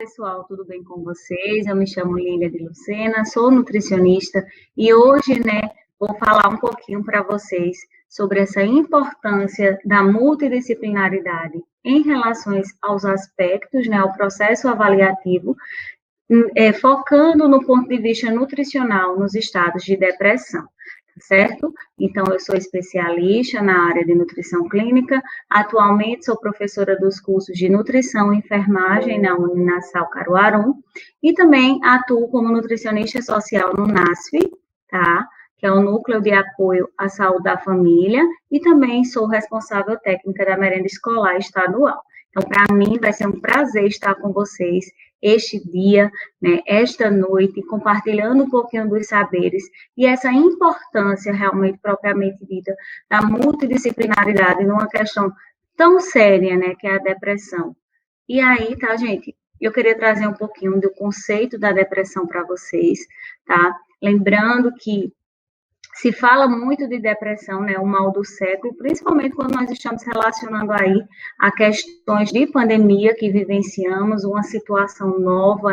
pessoal, tudo bem com vocês? Eu me chamo Lília de Lucena, sou nutricionista e hoje, vou falar um pouquinho para vocês sobre essa importância da multidisciplinaridade em relação aos aspectos, ao processo avaliativo, focando no ponto de vista nutricional nos estados de depressão. Certo? Então, eu sou especialista na área de nutrição clínica, atualmente sou professora dos cursos de nutrição e enfermagem na Uninasal Caruaru, e também atuo como nutricionista social no NASF, tá? Que é o Núcleo de Apoio à Saúde da Família, e também sou responsável técnica da merenda escolar estadual. Então, para mim, vai ser um prazer estar com vocês este dia, esta noite, compartilhando um pouquinho dos saberes e essa importância realmente propriamente dita da multidisciplinaridade numa questão tão séria, que é a depressão. E aí, tá, gente? Eu queria trazer um pouquinho do conceito da depressão para vocês, tá? Lembrando que se fala muito de depressão, o mal do século, principalmente quando nós estamos relacionando aí a questões de pandemia que vivenciamos, uma situação nova,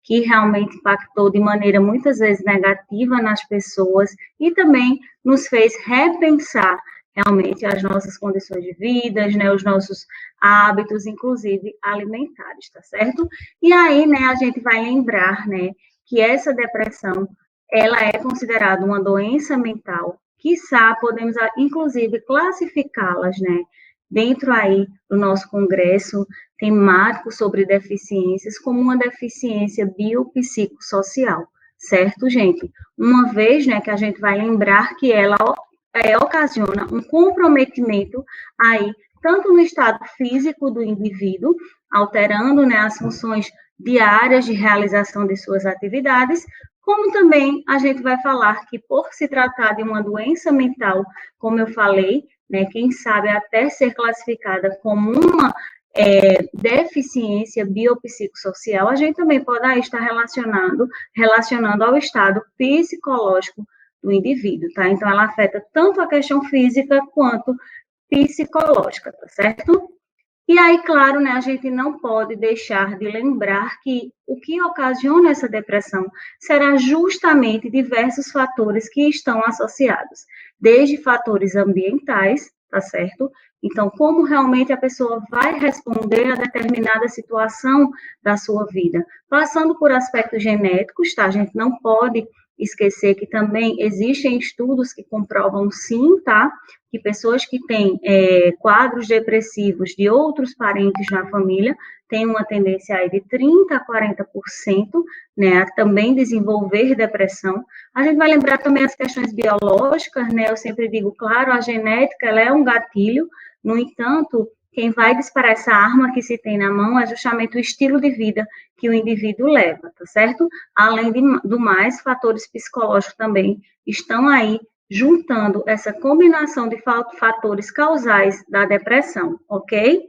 que realmente impactou de maneira muitas vezes negativa nas pessoas e também nos fez repensar realmente as nossas condições de vida, os nossos hábitos, inclusive alimentares, tá certo? E aí, a gente vai lembrar, que essa depressão ela é considerada uma doença mental, quiçá podemos, inclusive, classificá-las, dentro aí do nosso congresso temático sobre deficiências, como uma deficiência biopsicossocial, certo, gente? Uma vez, que a gente vai lembrar que ela ocasiona um comprometimento aí, tanto no estado físico do indivíduo, alterando, as funções diárias de realização de suas atividades, como também a gente vai falar que, por se tratar de uma doença mental, como eu falei, quem sabe até ser classificada como uma deficiência biopsicossocial, a gente também pode aí estar relacionando ao estado psicológico do indivíduo, tá? Então, ela afeta tanto a questão física quanto psicológica, tá certo? E aí, claro, a gente não pode deixar de lembrar que o que ocasiona essa depressão será justamente diversos fatores que estão associados, desde fatores ambientais, tá certo? Então, como realmente a pessoa vai responder a determinada situação da sua vida, passando por aspectos genéticos, tá? A gente não pode esquecer que também existem estudos que comprovam sim, tá? Que pessoas que têm quadros depressivos de outros parentes na família têm uma tendência aí de 30% a 40%, a também desenvolver depressão. A gente vai lembrar também as questões biológicas, eu sempre digo, claro, a genética, ela é um gatilho, no entanto, quem vai disparar essa arma que se tem na mão é justamente o estilo de vida que o indivíduo leva, tá certo? Além do mais, fatores psicológicos também estão aí juntando essa combinação de fatores causais da depressão, ok?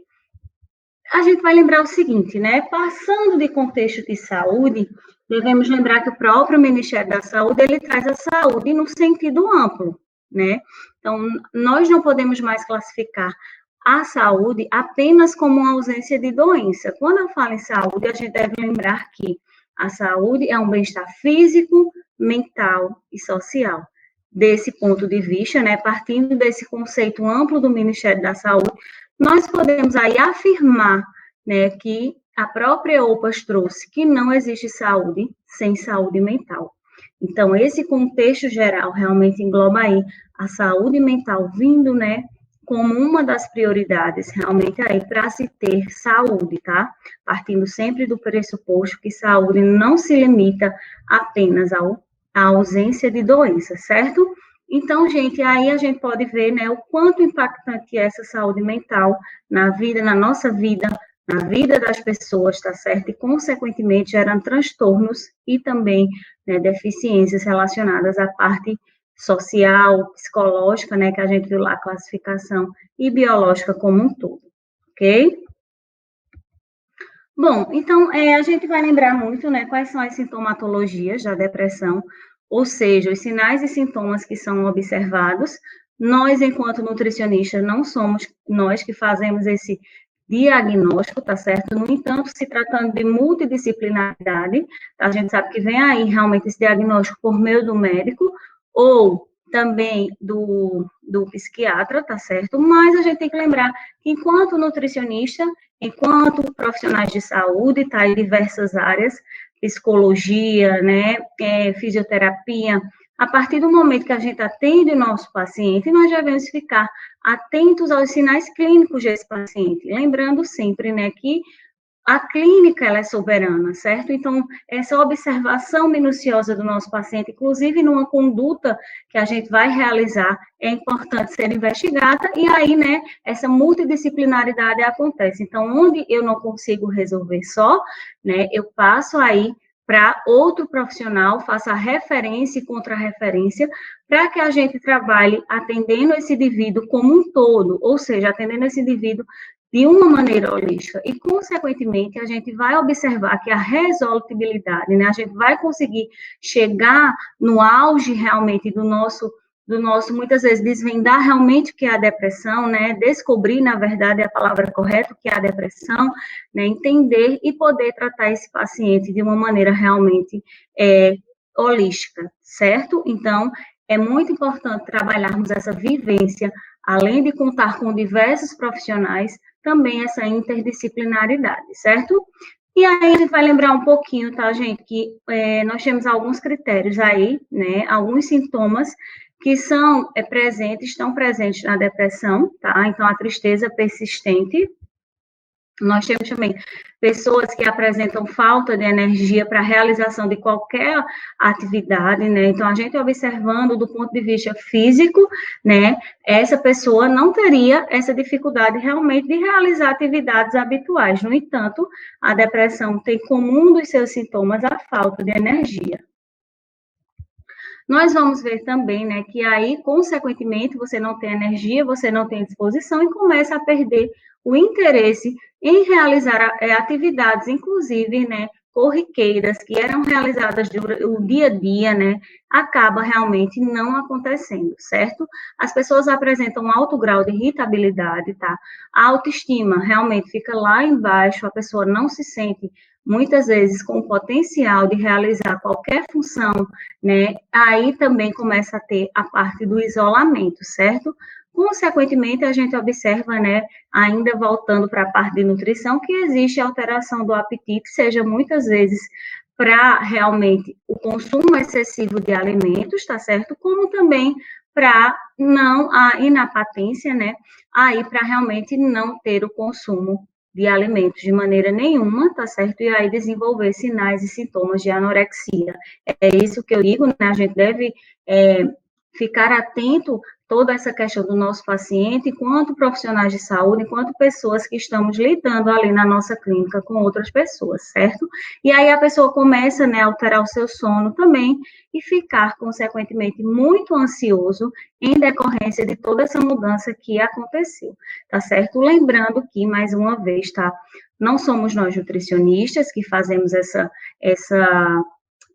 A gente vai lembrar o seguinte, passando de contexto de saúde, devemos lembrar que o próprio Ministério da Saúde, ele traz a saúde no sentido amplo, Então, nós não podemos mais classificar a saúde apenas como uma ausência de doença. Quando eu falo em saúde, a gente deve lembrar que a saúde é um bem-estar físico, mental e social. Desse ponto de vista, partindo desse conceito amplo do Ministério da Saúde, nós podemos aí afirmar, que a própria OPAS trouxe que não existe saúde sem saúde mental. Então, esse contexto geral realmente engloba aí a saúde mental vindo, como uma das prioridades realmente aí para se ter saúde, tá? Partindo sempre do pressuposto que saúde não se limita apenas à ausência de doença, certo? Então, gente, aí a gente pode ver, o quanto impactante é essa saúde mental na nossa vida, na vida das pessoas, tá certo? E, consequentemente, gerando transtornos e também deficiências relacionadas à parte social, psicológica, que a gente viu lá, a classificação, e biológica como um todo, ok? Bom, então, a gente vai lembrar muito, quais são as sintomatologias da depressão, ou seja, os sinais e sintomas que são observados. Nós, enquanto nutricionistas, não somos nós que fazemos esse diagnóstico, tá certo? No entanto, se tratando de multidisciplinaridade, a gente sabe que vem aí realmente esse diagnóstico por meio do médico, ou também do psiquiatra, tá certo? Mas a gente tem que lembrar que, enquanto nutricionista, enquanto profissionais de saúde, tá, em diversas áreas, psicologia, né, fisioterapia, a partir do momento que a gente atende o nosso paciente, nós devemos ficar atentos aos sinais clínicos desse paciente, lembrando sempre, né, que a clínica, ela é soberana, certo? Então, essa observação minuciosa do nosso paciente, inclusive numa conduta que a gente vai realizar, é importante ser investigada, e aí, né, essa multidisciplinaridade acontece. Então, onde eu não consigo resolver só, né, eu passo aí para outro profissional, faça referência e contra-referência, para que a gente trabalhe atendendo esse indivíduo como um todo, ou seja, atendendo esse indivíduo de uma maneira holística, e, consequentemente, a gente vai observar que a resolutibilidade, né, a gente vai conseguir chegar no auge, realmente, do nosso, muitas vezes, desvendar realmente o que é a depressão, né, descobrir, na verdade, a palavra correta, o que é a depressão, né, entender e poder tratar esse paciente de uma maneira realmente holística, certo? Então, é muito importante trabalharmos essa vivência, além de contar com diversos profissionais, também essa interdisciplinaridade, certo? E aí a gente vai lembrar um pouquinho, tá, gente, que nós temos alguns critérios aí, né, alguns sintomas que são estão presentes na depressão, tá? Então, a tristeza persistente. Nós temos também pessoas que apresentam falta de energia para a realização de qualquer atividade, né? Então, a gente observando do ponto de vista físico, né? Essa pessoa não teria essa dificuldade realmente de realizar atividades habituais. No entanto, a depressão tem como um dos seus sintomas a falta de energia. Nós vamos ver também, né, que aí, consequentemente, você não tem energia, você não tem disposição e começa a perder o interesse em realizar atividades, inclusive, né, corriqueiras, que eram realizadas o dia a dia, né, acaba realmente não acontecendo, certo? As pessoas apresentam um alto grau de irritabilidade, tá? A autoestima realmente fica lá embaixo, a pessoa não se sente, muitas vezes, com o potencial de realizar qualquer função, né? Aí também começa a ter a parte do isolamento, certo? Consequentemente, a gente observa, né, ainda voltando para a parte de nutrição, que existe alteração do apetite, seja muitas vezes para realmente o consumo excessivo de alimentos, tá certo? Como também para não a inapatência, né? Aí para realmente não ter o consumo de alimentos de maneira nenhuma, tá certo? E aí desenvolver sinais e sintomas de anorexia. É isso que eu digo, né? A gente deve ficar atento toda essa questão do nosso paciente, enquanto profissionais de saúde, enquanto pessoas que estamos lidando ali na nossa clínica com outras pessoas, certo? E aí a pessoa começa, né, a alterar o seu sono também e ficar, consequentemente, muito ansioso em decorrência de toda essa mudança que aconteceu, tá certo? Lembrando que, mais uma vez, tá? Não somos nós nutricionistas que fazemos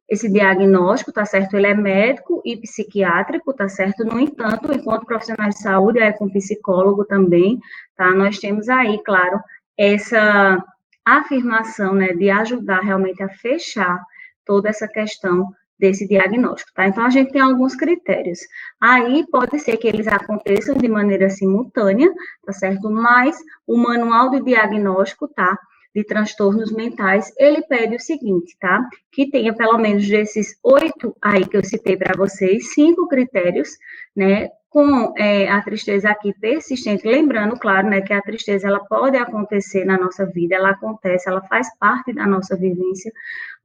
esse diagnóstico, tá certo? Ele é médico e psiquiátrico, tá certo? No entanto, enquanto profissionais de saúde, é com psicólogo também, tá? Nós temos aí, claro, essa afirmação, né, de ajudar realmente a fechar toda essa questão desse diagnóstico, tá? Então, a gente tem alguns critérios. Aí, pode ser que eles aconteçam de maneira simultânea, tá certo? Mas o manual de diagnóstico, tá? De transtornos mentais, ele pede o seguinte, tá? Que tenha pelo menos desses 8 aí que eu citei para vocês, 5 critérios, né? Com a tristeza aqui persistente, lembrando, claro, né, que a tristeza, ela pode acontecer na nossa vida, ela acontece, ela faz parte da nossa vivência,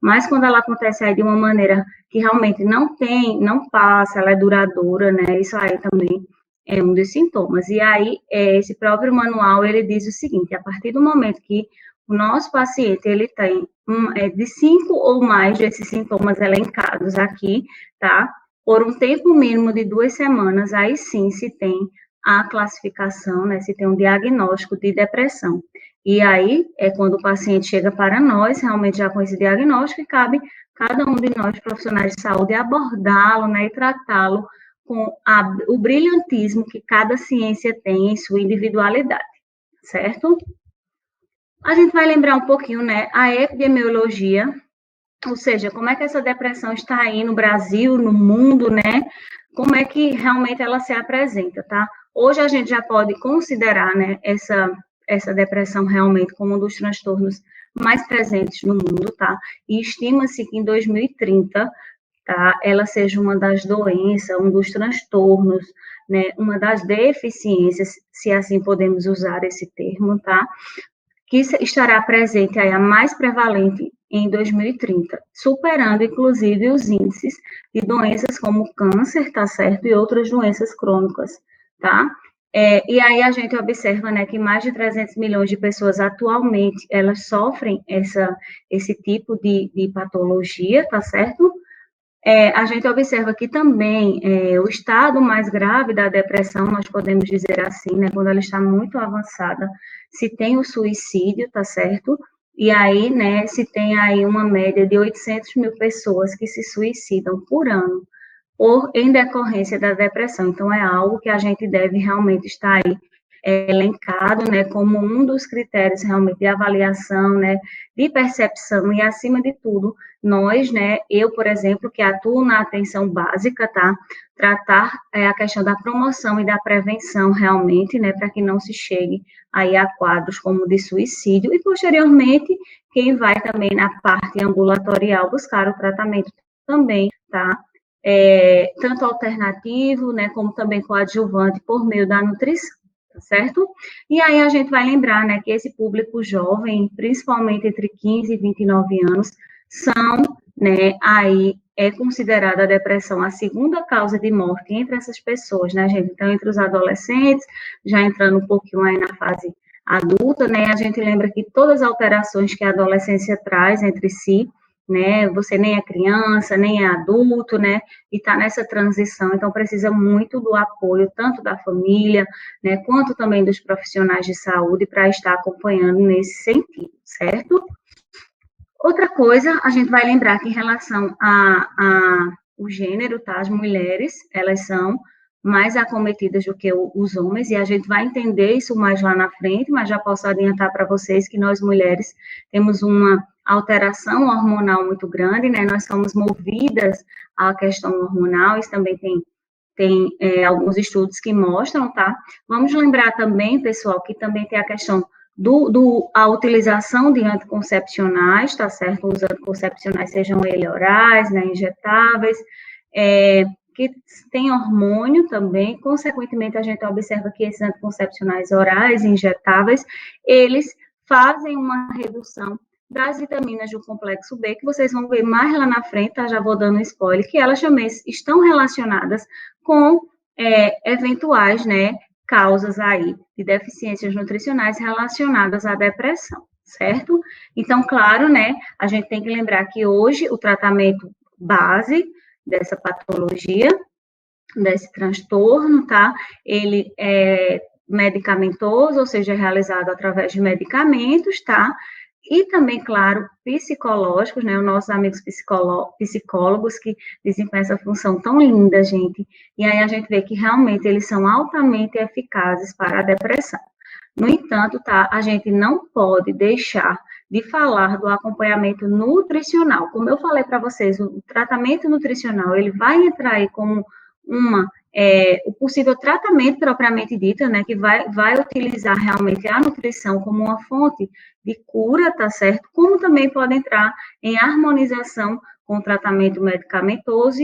mas quando ela acontece aí de uma maneira que realmente não passa, ela é duradoura, né? Isso aí também é um dos sintomas. E aí, esse próprio manual, ele diz o seguinte, a partir do momento que o nosso paciente, ele tem de 5 ou mais desses sintomas elencados aqui, tá? Por um tempo mínimo de 2 semanas, aí sim se tem a classificação, né? Se tem um diagnóstico de depressão. E aí é quando o paciente chega para nós, realmente já com esse diagnóstico, e cabe cada um de nós, profissionais de saúde, abordá-lo, né? E tratá-lo com o brilhantismo que cada ciência tem em sua individualidade, certo? A gente vai lembrar um pouquinho, né, a epidemiologia, ou seja, como é que essa depressão está aí no Brasil, no mundo, né? Como é que realmente ela se apresenta, tá? Hoje a gente já pode considerar, né, essa depressão realmente como um dos transtornos mais presentes no mundo, tá? E estima-se que em 2030, tá, ela seja uma das doenças, um dos transtornos, né, uma das deficiências, se assim podemos usar esse termo, tá? Que estará presente aí a mais prevalente em 2030, superando inclusive os índices de doenças como câncer, tá certo? E outras doenças crônicas, tá? E aí a gente observa, né, que mais de 300 milhões de pessoas atualmente, elas sofrem esse tipo de patologia, tá certo? A gente observa que também o estado mais grave da depressão, nós podemos dizer assim, né, quando ela está muito avançada, se tem o suicídio, tá certo? E aí, né, se tem aí uma média de 800 mil pessoas que se suicidam por ano, em decorrência da depressão. Então, é algo que a gente deve realmente estar aí elencado, né, como um dos critérios realmente de avaliação, né, de percepção e, acima de tudo, nós, né, eu, por exemplo, que atuo na atenção básica, tá, tratar a questão da promoção e da prevenção realmente, né, para que não se chegue aí a quadros como de suicídio e, posteriormente, quem vai também na parte ambulatorial buscar o tratamento também, tá, tanto alternativo, né, como também coadjuvante por meio da nutrição, tá certo? E aí a gente vai lembrar, né, que esse público jovem, principalmente entre 15 e 29 anos, são, né, aí é considerada a depressão a segunda causa de morte entre essas pessoas, né, gente? Então, entre os adolescentes, já entrando um pouquinho aí na fase adulta, né, a gente lembra que todas as alterações que a adolescência traz entre si, né, você nem é criança, nem é adulto, né, e está nessa transição, então precisa muito do apoio, tanto da família, né, quanto também dos profissionais de saúde, para estar acompanhando nesse sentido, certo? Outra coisa, a gente vai lembrar que em relação a o gênero, tá? As mulheres, elas são mais acometidas do que os homens, e a gente vai entender isso mais lá na frente, mas já posso adiantar para vocês que nós mulheres temos uma alteração hormonal muito grande, né? Nós somos movidas à questão hormonal, isso também tem alguns estudos que mostram, tá? Vamos lembrar também, pessoal, que também tem a questão a utilização de anticoncepcionais, tá certo? Os anticoncepcionais, sejam eles orais, né, injetáveis, que tem hormônio também, consequentemente, a gente observa que esses anticoncepcionais orais e injetáveis, eles fazem uma redução das vitaminas do complexo B, que vocês vão ver mais lá na frente, tá? Já vou dando um spoiler, que elas também estão relacionadas com eventuais, né, causas aí de deficiências nutricionais relacionadas à depressão, certo? Então, claro, né, a gente tem que lembrar que hoje o tratamento base dessa patologia, desse transtorno, tá? Ele é medicamentoso, ou seja, é realizado através de medicamentos, tá? E também, claro, psicológicos, né? Os nossos amigos psicólogos que desempenham essa função tão linda, gente. E aí a gente vê que realmente eles são altamente eficazes para a depressão. No entanto, tá? A gente não pode deixar de falar do acompanhamento nutricional. Como eu falei para vocês, o tratamento nutricional, ele vai entrar aí como o possível tratamento propriamente dito, né, que vai utilizar realmente a nutrição como uma fonte de cura, tá certo? Como também pode entrar em harmonização com o tratamento medicamentoso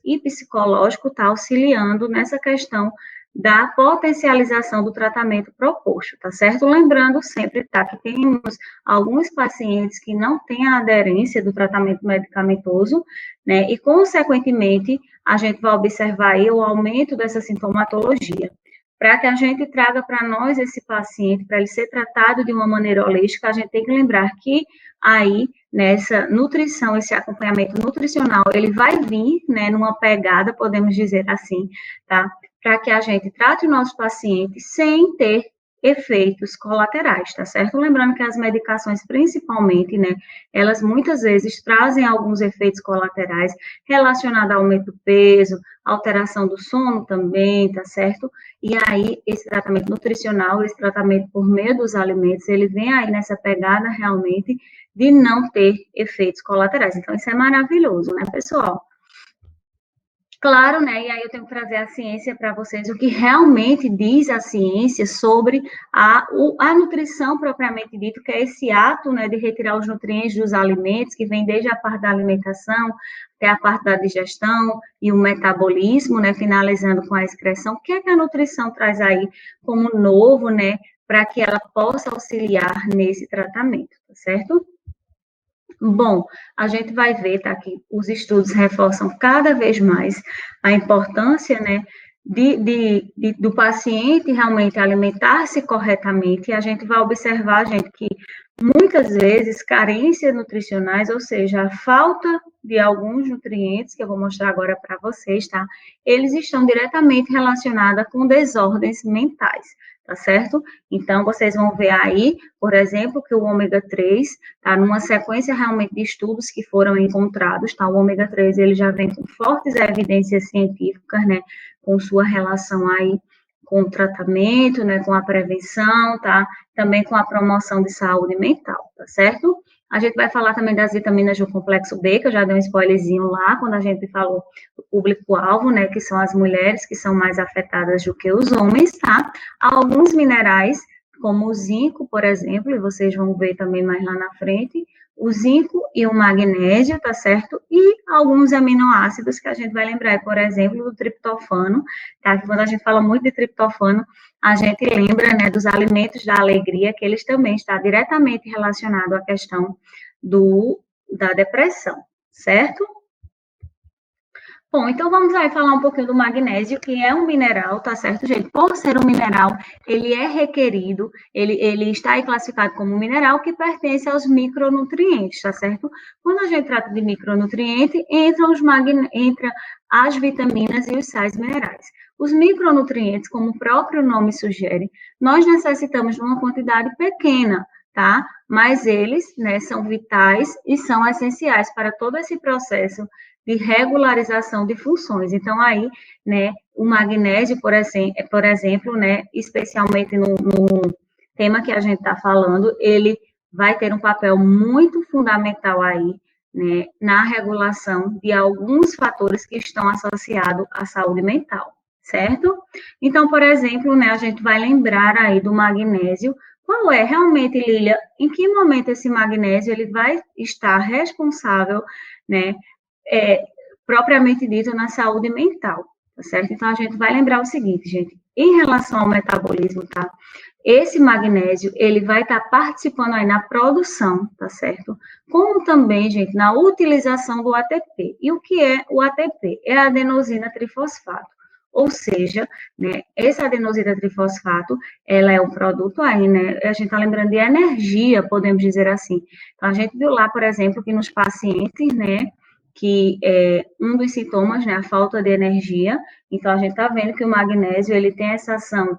e psicológico, tá auxiliando nessa questão da potencialização do tratamento proposto, tá certo? Lembrando sempre, tá, que temos alguns pacientes que não têm a aderência do tratamento medicamentoso, né, e, consequentemente, a gente vai observar aí o aumento dessa sintomatologia. Para que a gente traga para nós esse paciente, para ele ser tratado de uma maneira holística, a gente tem que lembrar que aí, nessa nutrição, esse acompanhamento nutricional, ele vai vir, né, numa pegada, podemos dizer assim, tá? Para que a gente trate o nosso paciente sem ter efeitos colaterais, tá certo? Lembrando que as medicações, principalmente, né, elas muitas vezes trazem alguns efeitos colaterais relacionados ao aumento do peso, alteração do sono também, tá certo? E aí, esse tratamento nutricional, esse tratamento por meio dos alimentos, ele vem aí nessa pegada realmente de não ter efeitos colaterais. Então, isso é maravilhoso, né, pessoal? Claro, né? E aí eu tenho que trazer a ciência para vocês, o que realmente diz a ciência sobre a nutrição propriamente dito, que é esse ato, né, de retirar os nutrientes dos alimentos, que vem desde a parte da alimentação até a parte da digestão e o metabolismo, né, finalizando com a excreção. O que é que a nutrição traz aí como novo, né, para que ela possa auxiliar nesse tratamento, tá certo? Bom, a gente vai ver, tá, que os estudos reforçam cada vez mais a importância, né, do paciente realmente alimentar-se corretamente, e a gente vai observar, gente, que muitas vezes carências nutricionais, ou seja, a falta de alguns nutrientes, que eu vou mostrar agora para vocês, tá, eles estão diretamente relacionados com desordens mentais, tá certo? Então, vocês vão ver aí, por exemplo, que o ômega 3, tá, numa sequência realmente de estudos que foram encontrados, tá, o ômega 3, ele já vem com fortes evidências científicas, né, com sua relação aí com o tratamento, né, com a prevenção, tá, também com a promoção de saúde mental, tá certo? A gente vai falar também das vitaminas do complexo B, que eu já dei um spoilerzinho lá, quando a gente falou do público-alvo, né, que são as mulheres que são mais afetadas do que os homens, tá? Há alguns minerais, como o zinco, por exemplo, e vocês vão ver também mais lá na frente, o zinco e o magnésio, tá certo? E alguns aminoácidos que a gente vai lembrar, por exemplo, do triptofano, tá? Que quando a gente fala muito de triptofano, a gente lembra, né, dos alimentos da alegria, que eles também estão diretamente relacionados à questão da depressão, certo? Bom, então vamos aí falar um pouquinho do magnésio, que é um mineral, tá certo, gente? Por ser um mineral, ele é requerido, ele está aí classificado como um mineral que pertence aos micronutrientes, tá certo? Quando a gente trata de micronutriente, entra as vitaminas e os sais minerais. Os micronutrientes, como o próprio nome sugere, nós necessitamos de uma quantidade pequena, tá? Mas eles, né, são vitais e são essenciais para todo esse processo de regularização de funções. Então, aí, né, o magnésio, por exemplo, né, especialmente no tema que a gente está falando, ele vai ter um papel muito fundamental aí, né, na regulação de alguns fatores que estão associados à saúde mental, certo? Então, por exemplo, né, a gente vai lembrar aí do magnésio. Qual é realmente, Lília, em que momento esse magnésio ele vai estar responsável, né, propriamente dito, na saúde mental, tá certo? Então, a gente vai lembrar o seguinte, gente, em relação ao metabolismo, tá? Esse magnésio, ele vai estar participando aí na produção, tá certo? Como também, gente, na utilização do ATP. E o que é o ATP? É a adenosina trifosfato. Ou seja, né, essa adenosina trifosfato, ela é um produto aí, né, a gente está lembrando de energia, podemos dizer assim. Então, a gente viu lá, por exemplo, que nos pacientes, né, que um dos sintomas, né, a falta de energia. Então, a gente está vendo que o magnésio, ele tem essa ação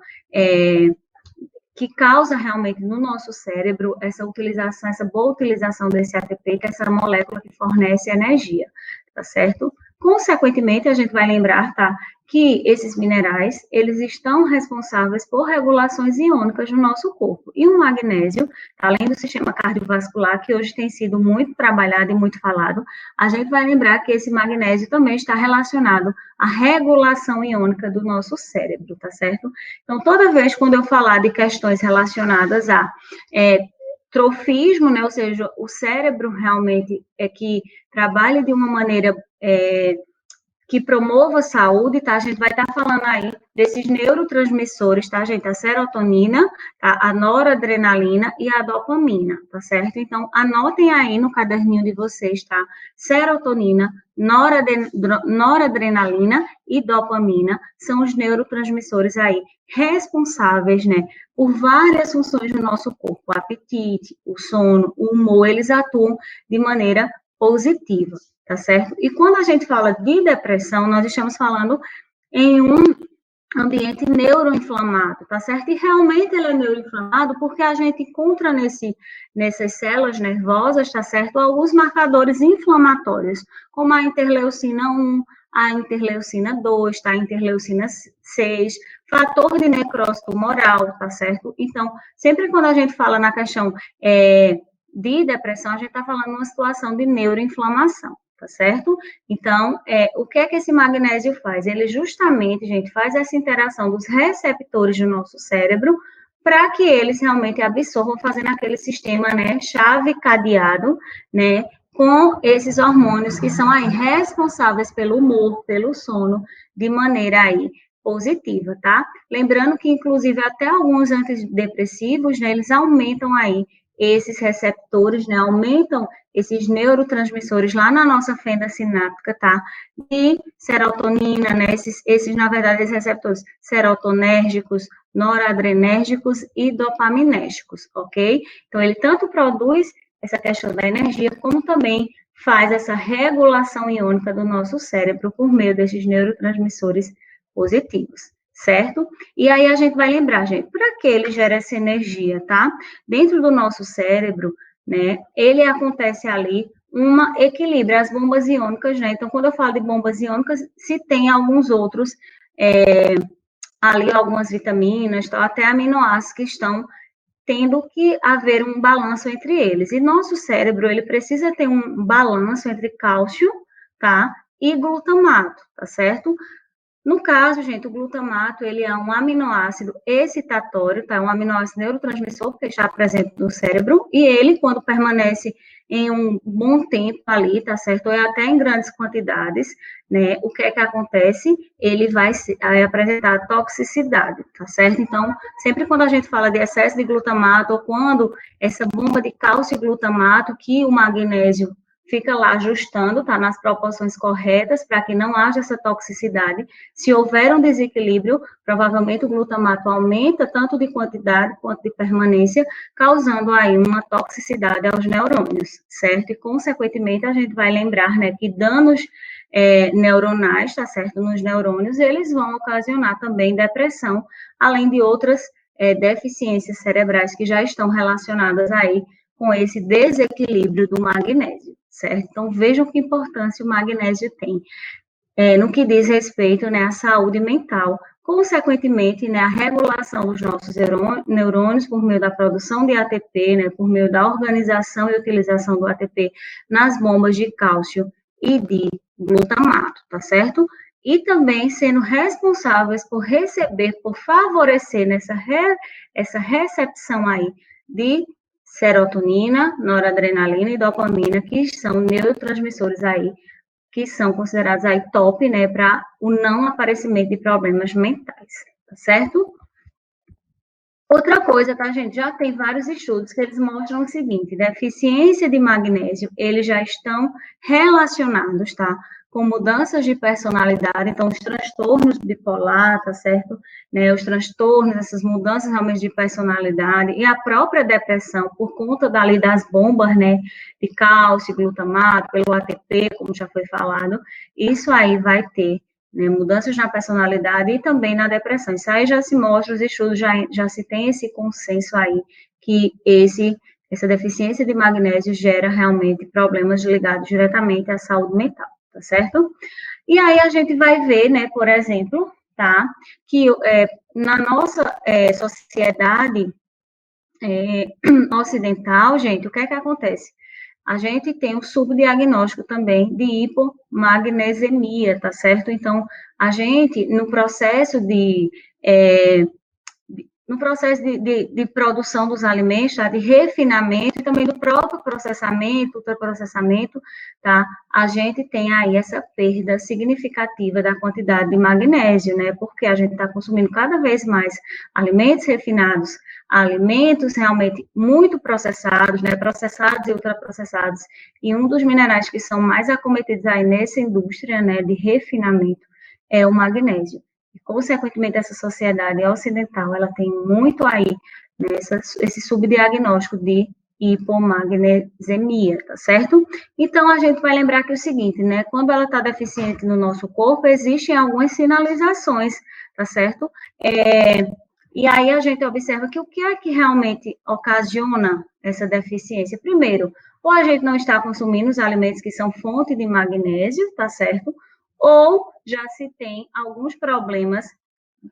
que causa realmente no nosso cérebro essa utilização, essa boa utilização desse ATP, que é essa molécula que fornece energia, tá certo? Consequentemente, a gente vai lembrar, tá, que esses minerais, eles estão responsáveis por regulações iônicas no nosso corpo. E o magnésio, além do sistema cardiovascular, que hoje tem sido muito trabalhado e muito falado, a gente vai lembrar que esse magnésio também está relacionado à regulação iônica do nosso cérebro, tá certo? Então, toda vez quando eu falar de questões relacionadas a trofismo, né, ou seja, o cérebro realmente é que trabalha de uma maneira que promova a saúde, tá? A gente vai estar falando aí desses neurotransmissores, tá, gente? A serotonina, tá? A noradrenalina e a dopamina, tá certo? Então, anotem aí no caderninho de vocês, tá? Serotonina, noradrenalina e dopamina são os neurotransmissores aí responsáveis, né, por várias funções do nosso corpo. O apetite, o sono, o humor, eles atuam de maneira positiva, tá certo? E quando a gente fala de depressão, nós estamos falando em um ambiente neuroinflamado, tá certo? E realmente ele é neuroinflamado porque a gente encontra nessas células nervosas, tá certo? Alguns marcadores inflamatórios, como a interleucina 1, a interleucina 2, tá? A interleucina 6, fator de necrose tumoral, tá certo? Então, sempre quando a gente fala na questão de depressão, a gente está falando numa situação de neuroinflamação, tá certo? Então, o que é que esse magnésio faz? Ele justamente, gente, faz essa interação dos receptores do nosso cérebro para que eles realmente absorvam, fazendo aquele sistema, né, chave cadeado, né, com esses hormônios que são aí responsáveis pelo humor, pelo sono, de maneira aí positiva, tá? Lembrando que, inclusive, até alguns antidepressivos, né, eles aumentam aí esses receptores, né, aumentam esses neurotransmissores lá na nossa fenda sináptica, tá? E serotonina, né? Na verdade, esses receptores serotonérgicos, noradrenérgicos e dopaminérgicos, ok? Então, ele tanto produz essa questão da energia, como também faz essa regulação iônica do nosso cérebro por meio desses neurotransmissores positivos, certo? E aí a gente vai lembrar, gente, para que ele gera essa energia, tá? Dentro do nosso cérebro, né, ele acontece ali um equilíbrio, as bombas iônicas, né? Então, quando eu falo de bombas iônicas, se tem alguns outros, ali algumas vitaminas, até aminoácidos que estão tendo que haver um balanço entre eles. E nosso cérebro, ele precisa ter um balanço entre cálcio, tá? E glutamato, tá certo? No caso, gente, o glutamato, ele é um aminoácido excitatório, tá? Um aminoácido neurotransmissor que está presente no cérebro, e ele, quando permanece em um bom tempo ali, tá certo? Ou até em grandes quantidades, né? O que é que acontece? Ele vai apresentar toxicidade, tá certo? Então, sempre quando a gente fala de excesso de glutamato, ou quando essa bomba de cálcio e glutamato, que o magnésio fica lá ajustando, tá? Nas proporções corretas, para que não haja essa toxicidade. Se houver um desequilíbrio, provavelmente o glutamato aumenta tanto de quantidade quanto de permanência, causando aí uma toxicidade aos neurônios, certo? E, consequentemente, a gente vai lembrar, né, que danos neuronais, tá certo? Nos neurônios, eles vão ocasionar também depressão, além de outras deficiências cerebrais que já estão relacionadas aí com esse desequilíbrio do magnésio, certo? Então, vejam que importância o magnésio tem no que diz respeito, né, à saúde mental. Consequentemente, né, a regulação dos nossos neurônios por meio da produção de ATP, né, por meio da organização e utilização do ATP nas bombas de cálcio e de glutamato, tá certo? E também sendo responsáveis por receber, por favorecer essa recepção aí de serotonina, noradrenalina e dopamina, que são neurotransmissores aí que são considerados aí top, né, para o não aparecimento de problemas mentais, tá certo? Outra coisa, tá, gente? Já tem vários estudos que eles mostram o seguinte: deficiência de magnésio, eles já estão relacionados, tá? Com mudanças de personalidade, então, os transtornos bipolar, tá certo? Né, os transtornos, essas mudanças realmente de personalidade e a própria depressão, por conta dali das bombas, né, de cálcio, glutamato, pelo ATP, como já foi falado, isso aí vai ter, né, mudanças na personalidade e também na depressão. Isso aí já se mostra, os estudos já se tem esse consenso aí, que essa deficiência de magnésio gera realmente problemas ligados diretamente à saúde mental, tá certo? E aí a gente vai ver, né, por exemplo, tá, que na nossa sociedade ocidental, gente, o que é que acontece? A gente tem um subdiagnóstico também de hipomagnesemia, tá certo? Então, a gente, no processo de produção dos alimentos, tá? De refinamento e também do próprio processamento, ultraprocessamento, tá? A gente tem aí essa perda significativa da quantidade de magnésio, né? Porque a gente está consumindo cada vez mais alimentos refinados, alimentos realmente muito processados, né? Processados e ultraprocessados. E um dos minerais que são mais acometidos aí nessa indústria, né? De refinamento é o magnésio. E, consequentemente, essa sociedade ocidental, ela tem muito aí, né, esse subdiagnóstico de hipomagnesemia, tá certo? Então, a gente vai lembrar que é o seguinte, né, quando ela está deficiente no nosso corpo, existem algumas sinalizações tá certo? E aí a gente observa que o que é que realmente ocasiona essa deficiência? Primeiro, ou a gente não está consumindo os alimentos que são fonte de magnésio, tá certo? Ou já se tem alguns problemas,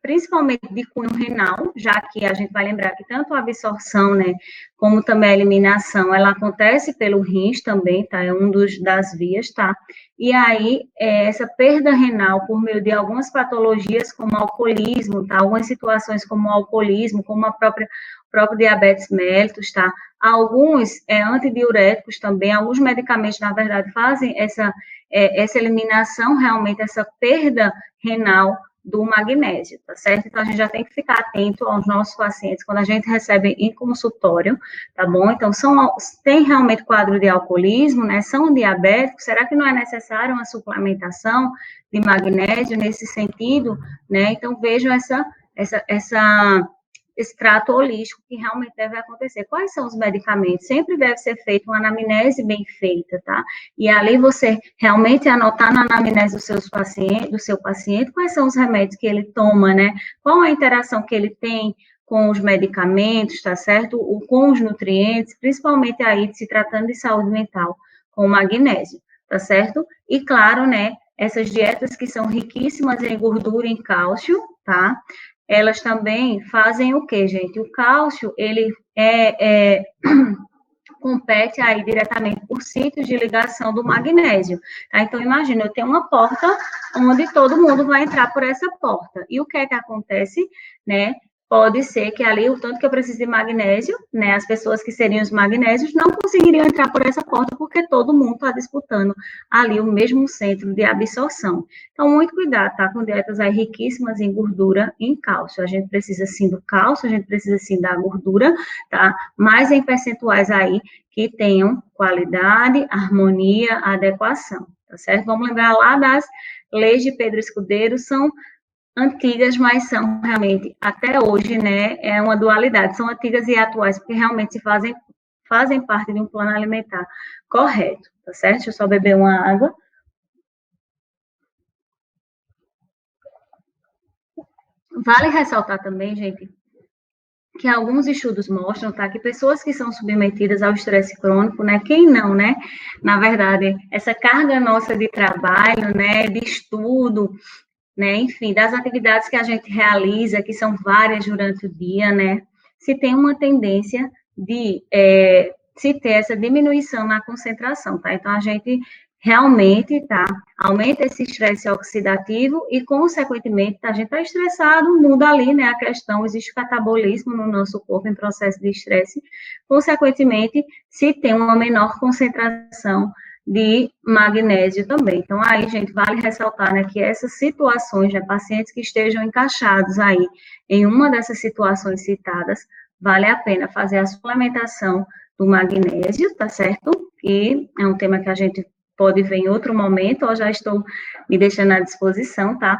principalmente de cunho renal, já que a gente vai lembrar que tanto a absorção, né, como também a eliminação, ela acontece pelo rins também, tá? É das vias, tá? E aí, essa perda renal por meio de algumas patologias, como alcoolismo, tá? Algumas situações como o alcoolismo, como o próprio diabetes mellitus, tá? Alguns antidiuréticos também, alguns medicamentos, na verdade, fazem essa eliminação, realmente, essa perda renal do magnésio, tá certo? Então, a gente já tem que ficar atento aos nossos pacientes quando a gente recebe em consultório, tá bom? Então, tem realmente quadro de alcoolismo, né? São diabéticos, será que não é necessário uma suplementação de magnésio nesse sentido, né? Então, vejam esse trato holístico que realmente deve acontecer. Quais são os medicamentos? Sempre deve ser feita uma anamnese bem feita, tá? E ali você realmente anotar na anamnese do seu paciente quais são os remédios que ele toma, né? Qual a interação que ele tem com os medicamentos, tá certo? Com os nutrientes, principalmente aí se tratando de saúde mental, com o magnésio, tá certo? E claro, né, essas dietas que são riquíssimas em gordura e em cálcio, tá? Elas também fazem o quê, gente? O cálcio, ele compete aí diretamente por sítios de ligação do magnésio, tá? Então, imagina, eu tenho uma porta onde todo mundo vai entrar por essa porta. E o que é que acontece, né? Pode ser que ali, o tanto que eu preciso de magnésio, né, as pessoas que seriam os magnésios não conseguiriam entrar por essa porta, porque todo mundo está disputando ali o mesmo centro de absorção. Então, muito cuidado, tá, com dietas aí riquíssimas em gordura e em cálcio. A gente precisa, sim, do cálcio, a gente precisa, sim, da gordura, tá, mas em percentuais aí que tenham qualidade, harmonia, adequação, tá certo? Vamos lembrar lá das leis de Pedro Escudeiro, são antigas, mas são realmente, até hoje, né, é uma dualidade, são antigas e atuais, porque realmente fazem parte de um plano alimentar correto, tá certo? Deixa eu só beber uma água. Vale ressaltar também, gente, que alguns estudos mostram, tá, que pessoas que são submetidas ao estresse crônico, né, quem não, né, na verdade, essa carga nossa de trabalho, né, de estudo, né, enfim, das atividades que a gente realiza, que são várias durante o dia, né, se tem uma tendência de se ter essa diminuição na concentração, tá? Então, a gente realmente, tá, aumenta esse estresse oxidativo e, consequentemente, a gente está estressado, muda ali, né, a questão, existe catabolismo no nosso corpo em processo de estresse, consequentemente, se tem uma menor concentração de magnésio também. Então, aí, gente, vale ressaltar, né, que essas situações, né, pacientes que estejam encaixados aí em uma dessas situações citadas, vale a pena fazer a suplementação do magnésio, tá certo? E é um tema que a gente pode ver em outro momento, ou já estou me deixando à disposição, tá?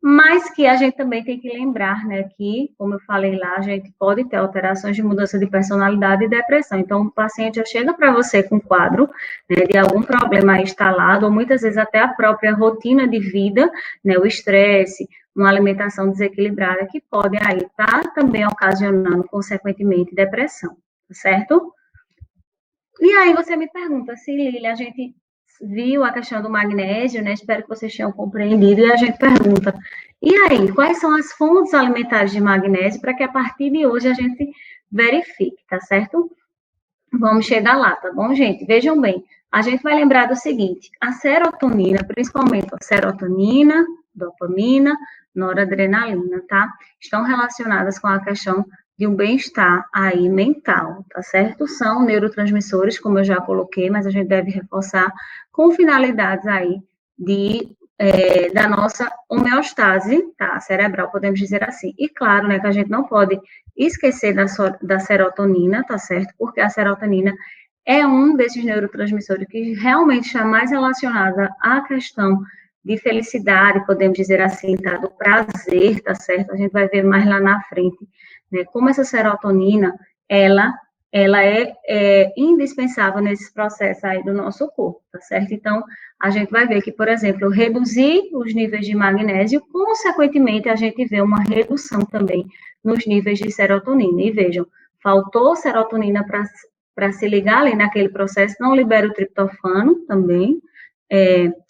Mas que a gente também tem que lembrar, né, que, como eu falei lá, a gente pode ter alterações de mudança de personalidade e depressão. Então, o paciente já chega para você com quadro, né, de algum problema instalado, ou muitas vezes até a própria rotina de vida, né, o estresse, uma alimentação desequilibrada, que pode aí estar também ocasionando, consequentemente, depressão, tá certo? E aí você me pergunta se, Lília, a gente viu a questão do magnésio, né? Espero que vocês tenham compreendido. E a gente pergunta, e aí, quais são as fontes alimentares de magnésio para que a partir de hoje a gente verifique, tá certo? Vamos chegar lá, tá bom, gente? Vejam bem, a gente vai lembrar do seguinte, a serotonina, principalmente a serotonina, dopamina, noradrenalina, tá? Estão relacionadas com a questão de um bem-estar aí mental, tá certo? São neurotransmissores, como eu já coloquei, mas a gente deve reforçar com finalidades aí da nossa homeostase, tá? Cerebral, podemos dizer assim. E claro, né, que a gente não pode esquecer da serotonina, tá certo? Porque a serotonina é um desses neurotransmissores que realmente está mais relacionada à questão de felicidade, podemos dizer assim, tá? Do prazer, tá certo? A gente vai ver mais lá na frente, né? Como essa serotonina, ela ela é indispensável nesse processo aí do nosso corpo, tá certo? Então, a gente vai ver que, por exemplo, reduzir os níveis de magnésio, consequentemente, a gente vê uma redução também nos níveis de serotonina. E vejam, faltou serotonina para se ligar ali naquele processo, não libera o triptofano também,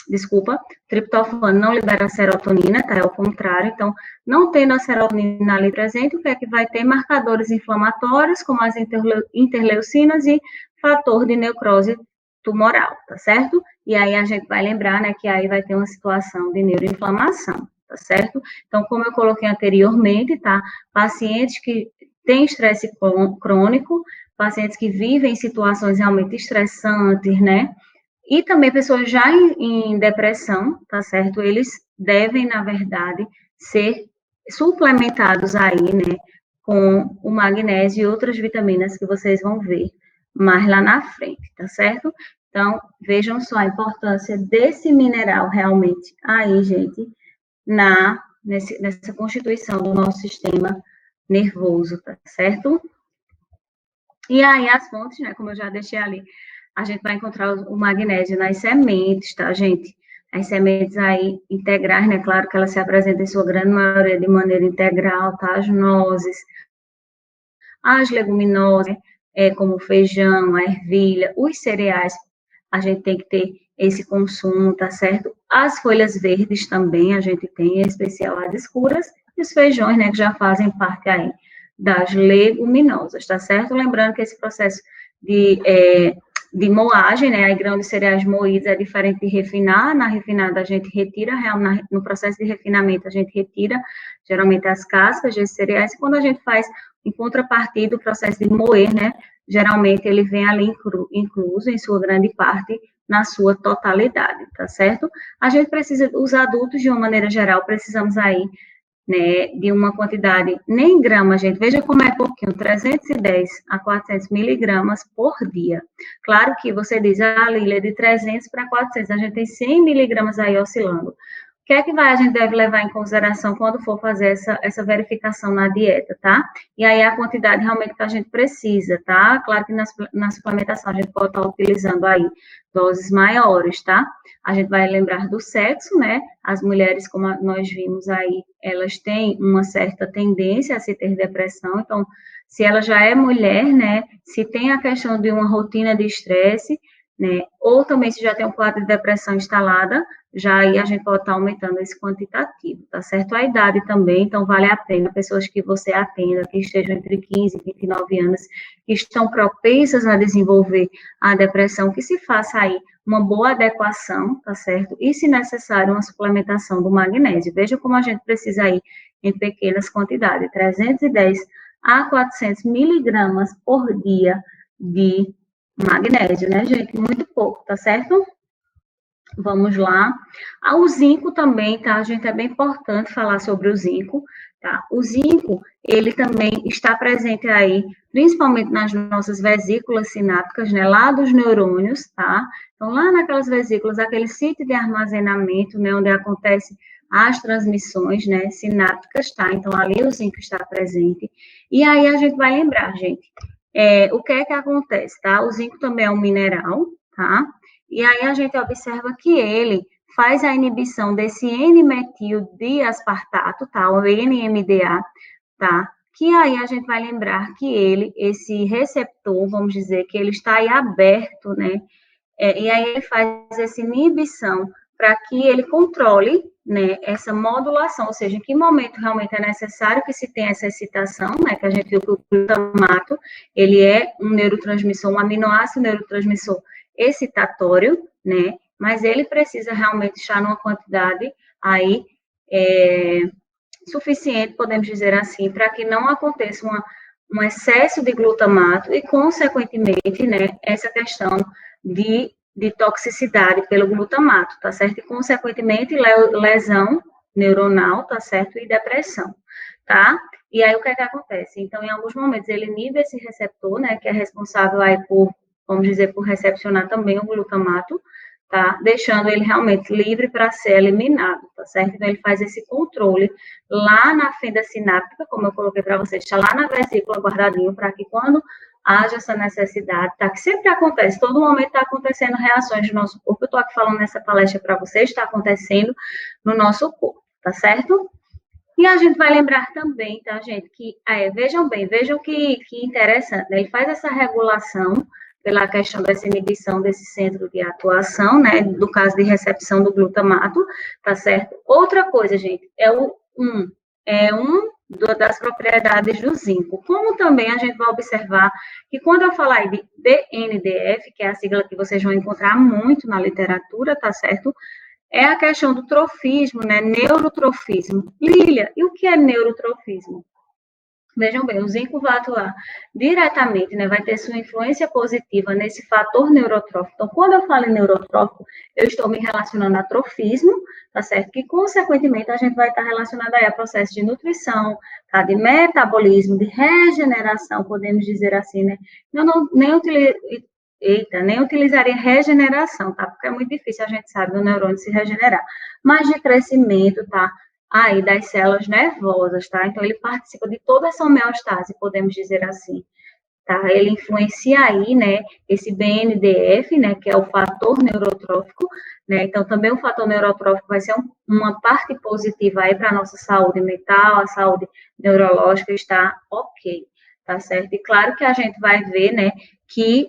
desculpa, triptofano não libera a serotonina, tá? É o contrário. Então, não tendo a serotonina ali presente, o que é que vai ter? Marcadores inflamatórios, como as interleucinas e fator de necrose tumoral, tá certo? E aí a gente vai lembrar, né, que aí vai ter uma situação de neuroinflamação, tá certo? Então, como eu coloquei anteriormente, tá? Pacientes que têm estresse crônico, pacientes que vivem em situações realmente estressantes, né? E também pessoas já em depressão, tá certo? Eles devem, na verdade, ser suplementados aí, né, com o magnésio e outras vitaminas que vocês vão ver mais lá na frente, tá certo? Então, vejam só a importância desse mineral realmente aí, gente, nessa constituição do nosso sistema nervoso, tá certo? E aí as fontes, né, como eu já deixei ali, a gente vai encontrar o magnésio nas sementes, tá, gente? As sementes aí integrais, né, claro que elas se apresentam em sua grande maioria de maneira integral, tá? As nozes, as leguminosas, como o feijão, a ervilha, os cereais, a gente tem que ter esse consumo, tá certo? As folhas verdes também a gente tem, em especial as escuras, e os feijões, né, que já fazem parte aí das leguminosas, tá certo? Lembrando que esse processo de moagem, né, aí grãos de cereais moídos é diferente de refinar, na refinada a gente retira, no processo de refinamento a gente retira, geralmente as cascas de cereais, e quando a gente faz, em contrapartida, o processo de moer, né, geralmente ele vem ali incluso, em sua grande parte, na sua totalidade, tá certo? A gente precisa, os adultos, de uma maneira geral, precisamos aí, né, de uma quantidade, nem gramas, gente, veja como é pouquinho, 310 a 400 miligramas por dia. Claro que você diz, Lília, de 300 para 400, a gente tem 100 miligramas aí oscilando. O que é que a gente deve levar em consideração quando for fazer essa verificação na dieta, tá? E aí a quantidade realmente que a gente precisa, tá? Claro que na suplementação a gente pode estar utilizando aí doses maiores, tá? A gente vai lembrar do sexo, né? As mulheres, como nós vimos aí, elas têm uma certa tendência a se ter depressão, então, se ela já é mulher, né? Se tem a questão de uma rotina de estresse, né? Ou também se já tem um quadro de depressão instalada, já aí a gente pode estar aumentando esse quantitativo, tá certo? A idade também, então vale a pena, pessoas que você atenda, que estejam entre 15 e 29 anos, que estão propensas a desenvolver a depressão, que se faça aí uma boa adequação, tá certo? E, se necessário, uma suplementação do magnésio. Veja como a gente precisa aí, em pequenas quantidades, 310 a 400 miligramas por dia de magnésio, né, gente? Muito pouco, tá certo? Vamos lá. O zinco também, tá, gente? É bem importante falar sobre o zinco, tá? O zinco, ele também está presente aí, principalmente nas nossas vesículas sinápticas, né? Lá dos neurônios, tá? Então, lá naquelas vesículas, aquele sítio de armazenamento, né? Onde acontece as transmissões, né? Sinápticas, tá? Então, ali o zinco está presente. E aí, a gente vai lembrar, gente, o que é que acontece, tá? O zinco também é um mineral, tá? E aí a gente observa que ele faz a inibição desse N-metil diaspartato, tá? O NMDA, tá? Que aí a gente vai lembrar que ele, esse receptor, vamos dizer, que ele está aí aberto, né? E aí ele faz essa inibição para que ele controle, né, essa modulação, ou seja, em que momento realmente é necessário que se tenha essa excitação, né, que a gente viu que o glutamato, ele é um neurotransmissor, um aminoácido neurotransmissor excitatório, né, mas ele precisa realmente estar numa quantidade aí suficiente, podemos dizer assim, para que não aconteça um excesso de glutamato e, consequentemente, né, essa questão de toxicidade pelo glutamato, tá certo? E, consequentemente, lesão neuronal, tá certo? E depressão, tá? E aí, o que é que acontece? Então, em alguns momentos, ele inibe esse receptor, né, que é responsável aí por, vamos dizer, por recepcionar também o glutamato, tá? Deixando ele realmente livre para ser eliminado, tá certo? Então, ele faz esse controle lá na fenda sináptica, como eu coloquei para vocês, está lá na vesícula guardadinho, para que quando haja essa necessidade, tá? Que sempre acontece, todo momento está acontecendo reações do nosso corpo. Eu estou aqui falando nessa palestra para vocês, está acontecendo no nosso corpo, tá certo? E a gente vai lembrar também, tá, gente, que, vejam bem, vejam que interessante, né? Ele faz essa regulação pela questão dessa inibição desse centro de atuação, né, do caso de recepção do glutamato, tá certo? Outra coisa, gente, das propriedades do zinco. Como também a gente vai observar que quando eu falar de BNDF, que é a sigla que vocês vão encontrar muito na literatura, tá certo? É a questão do trofismo, né? Neurotrofismo. Lília, e o que é neurotrofismo? Vejam bem, o zinco vai atuar diretamente, né? Vai ter sua influência positiva nesse fator neurotrófico. Então, quando eu falo em neurotrófico, eu estou me relacionando a trofismo, tá certo? Que, consequentemente, a gente vai estar relacionado aí a processo de nutrição, tá? De metabolismo, de regeneração, podemos dizer assim, né? Eu nem utilizaria regeneração, tá? Porque é muito difícil, a gente sabe, o neurônio se regenerar. Mas de crescimento, tá? Aí, das células nervosas, tá? Então, ele participa de toda essa homeostase, podemos dizer assim, tá? Ele influencia aí, né, esse BNDF, né, que é o fator neurotrófico, né? Então, também o fator neurotrófico vai ser uma parte positiva aí para a nossa saúde mental, a saúde neurológica está ok, tá certo? E claro que a gente vai ver, né, que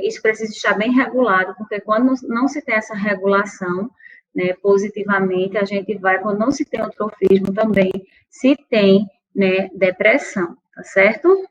isso precisa estar bem regulado, porque quando não se tem essa regulação, né, positivamente, a gente vai, quando não se tem eutrofismo também, se tem, né, depressão, tá certo?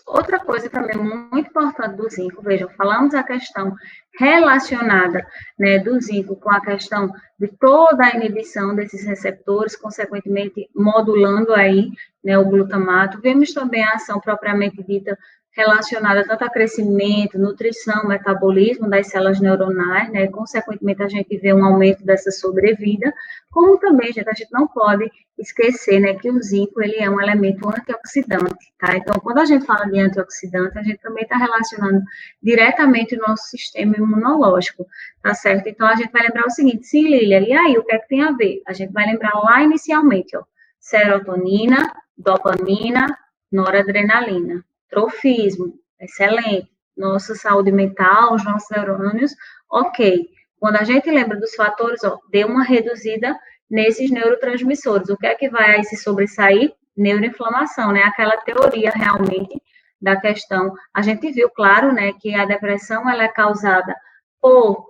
Outra coisa também muito importante do zinco, vejam, falamos a questão relacionada, né, do zinco com a questão de toda a inibição desses receptores, consequentemente modulando aí, né, o glutamato. Vemos também a ação propriamente dita relacionada tanto a crescimento, nutrição, metabolismo das células neuronais, né, consequentemente a gente vê um aumento dessa sobrevida, como também, gente, a gente não pode esquecer, né, que o zinco, ele é um elemento antioxidante, tá? Então, quando a gente fala de antioxidante, a gente também está relacionando diretamente o nosso sistema imunológico, tá certo? Então, a gente vai lembrar o seguinte, sim, Lília, e aí, o que é que tem a ver? A gente vai lembrar lá inicialmente, ó, serotonina, dopamina, noradrenalina, trofismo, excelente, nossa saúde mental, os nossos neurônios, ok. Quando a gente lembra dos fatores, ó, deu uma reduzida nesses neurotransmissores. O que é que vai aí se sobressair? Neuroinflamação, né? Aquela teoria realmente da questão. A gente viu, claro, né, que a depressão ela é causada por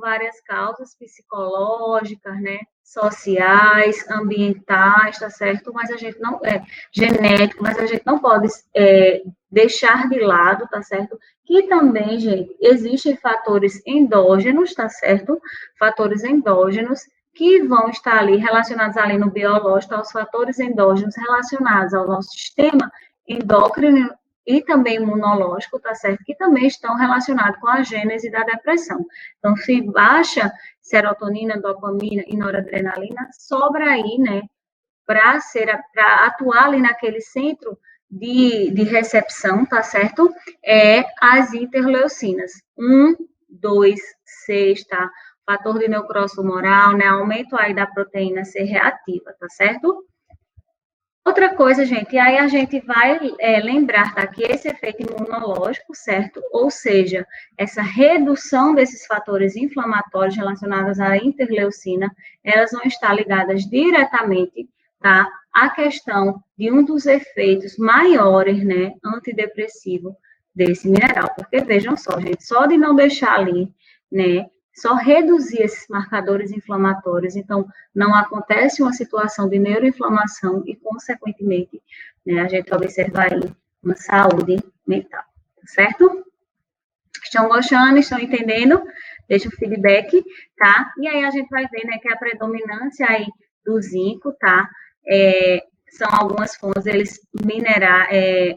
várias causas psicológicas, né, sociais, ambientais, tá certo? Mas a gente não genético, mas a gente não pode deixar de lado, tá certo? Que também, gente, existem fatores endógenos, tá certo? Fatores endógenos que vão estar ali relacionados ali no biológico, aos fatores endógenos relacionados ao nosso sistema endócrino e também imunológico, tá certo? Que também estão relacionados com a gênese da depressão. Então, se baixa serotonina, dopamina e noradrenalina, sobra aí, né, para atuar ali naquele centro de recepção, tá certo? As interleucinas. 1, 2, 6, tá? Fator de necrose tumoral, né? Aumento aí da proteína C reativa, tá certo? Outra coisa, gente, e aí a gente vai lembrar, tá, que esse efeito imunológico, certo? Ou seja, essa redução desses fatores inflamatórios relacionados à interleucina, elas vão estar ligadas diretamente, tá, à questão de um dos efeitos maiores, né, antidepressivo desse mineral. Porque vejam só, gente, só de não deixar ali, né, só reduzir esses marcadores inflamatórios, então, não acontece uma situação de neuroinflamação e, consequentemente, né, a gente observa aí uma saúde mental, tá certo? Estão gostando? Estão entendendo? Deixa o feedback, tá? E aí a gente vai ver, né, que a predominância aí do zinco, tá? São algumas fontes, eles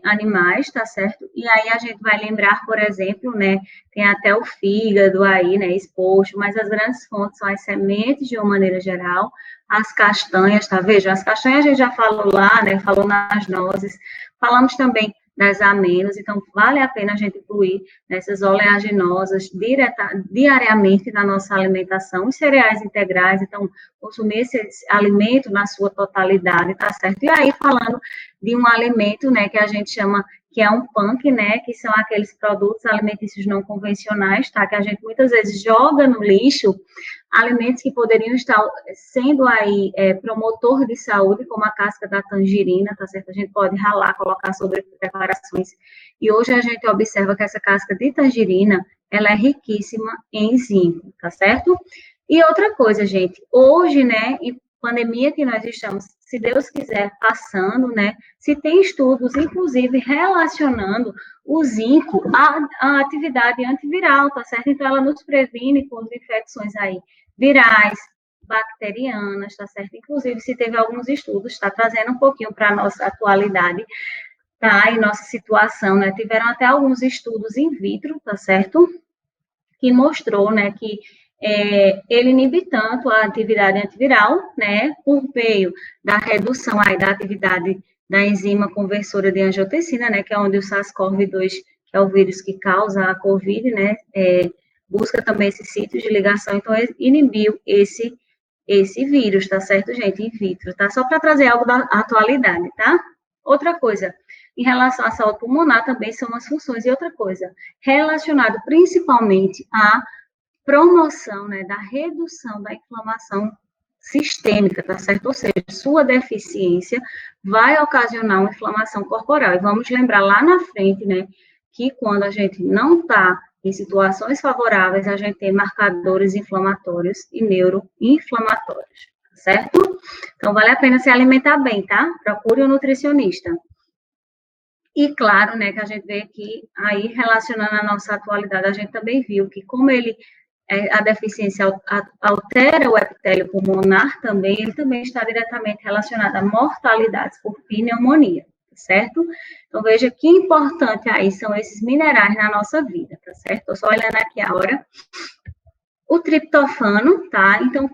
animais, tá certo? E aí a gente vai lembrar, por exemplo, né, tem até o fígado aí, né, exposto, mas as grandes fontes são as sementes, de uma maneira geral, as castanhas, tá? Vejam, as castanhas a gente já falou lá, né, falou nas nozes, falamos também das aminos, então vale a pena a gente incluir essas oleaginosas diariamente na nossa alimentação, os cereais integrais, então consumir esse alimento na sua totalidade, tá certo? E aí falando de um alimento, né, que a gente chama que é um punk, né, que são aqueles produtos alimentícios não convencionais, tá, que a gente muitas vezes joga no lixo, alimentos que poderiam estar sendo aí promotor de saúde, como a casca da tangerina, tá certo? A gente pode ralar, colocar sobre preparações, e hoje a gente observa que essa casca de tangerina, ela é riquíssima em zinco, tá certo? E outra coisa, gente, hoje, né, em pandemia que nós estamos, se Deus quiser, passando, né, se tem estudos, inclusive, relacionando o zinco à atividade antiviral, tá certo? Então, ela nos previne contra infecções aí virais, bacterianas, tá certo? Inclusive, se teve alguns estudos, está trazendo um pouquinho para a nossa atualidade, tá? E nossa situação, né? Tiveram até alguns estudos in vitro, tá certo? Que mostrou, né, que ele inibe tanto a atividade antiviral, né, por meio da redução aí da atividade da enzima conversora de angiotensina, né, que é onde o SARS-CoV-2, que é o vírus que causa a COVID, né, busca também esse sítio de ligação, então inibiu esse vírus, tá certo, gente, in vitro, tá? Só para trazer algo da atualidade, tá? Outra coisa, em relação à saúde pulmonar, também são as funções. E outra coisa, relacionado principalmente à promoção, né, da redução da inflamação sistêmica, tá certo? Ou seja, sua deficiência vai ocasionar uma inflamação corporal. E vamos lembrar lá na frente, né, que quando a gente não está em situações favoráveis, a gente tem marcadores inflamatórios e neuroinflamatórios, certo? Então, vale a pena se alimentar bem, tá? Procure um nutricionista. E claro, né, que a gente vê que aí relacionando a nossa atualidade, a gente também viu que como a deficiência altera o epitélio pulmonar também, ele também está diretamente relacionado a mortalidades por pneumonia, certo? Então, veja que importante aí são esses minerais na nossa vida, tá certo? Estou só olhando aqui a hora. O triptofano, tá? Então,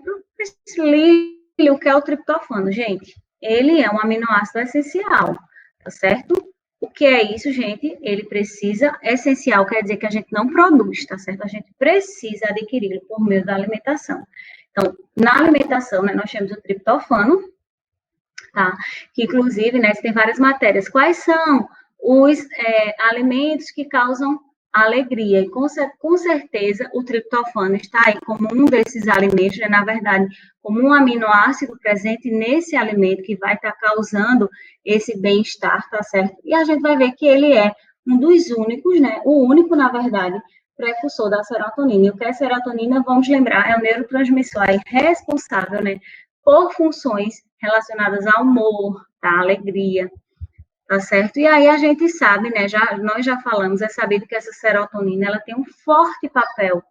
o que é o triptofano, gente? Ele é um aminoácido essencial, tá certo? O que é isso, gente? Ele precisa, essencial quer dizer que a gente não produz, tá certo? A gente precisa adquiri-lo por meio da alimentação. Então, na alimentação, né, nós temos o triptofano, tá? Que, inclusive, né, tem várias matérias. Quais são os alimentos que causam alegria? E, com certeza, o triptofano está aí como um desses alimentos, né, na verdade, como um aminoácido presente nesse alimento que vai estar causando esse bem-estar, tá certo? E a gente vai ver que ele é um dos únicos, né, o único, na verdade, precursor da serotonina. E o que é serotonina, vamos lembrar, é o neurotransmissor aí responsável, né, por funções relacionadas ao humor, à alegria, tá certo? E aí a gente sabe, né, nós já falamos, é sabido que essa serotonina, ela tem um forte papel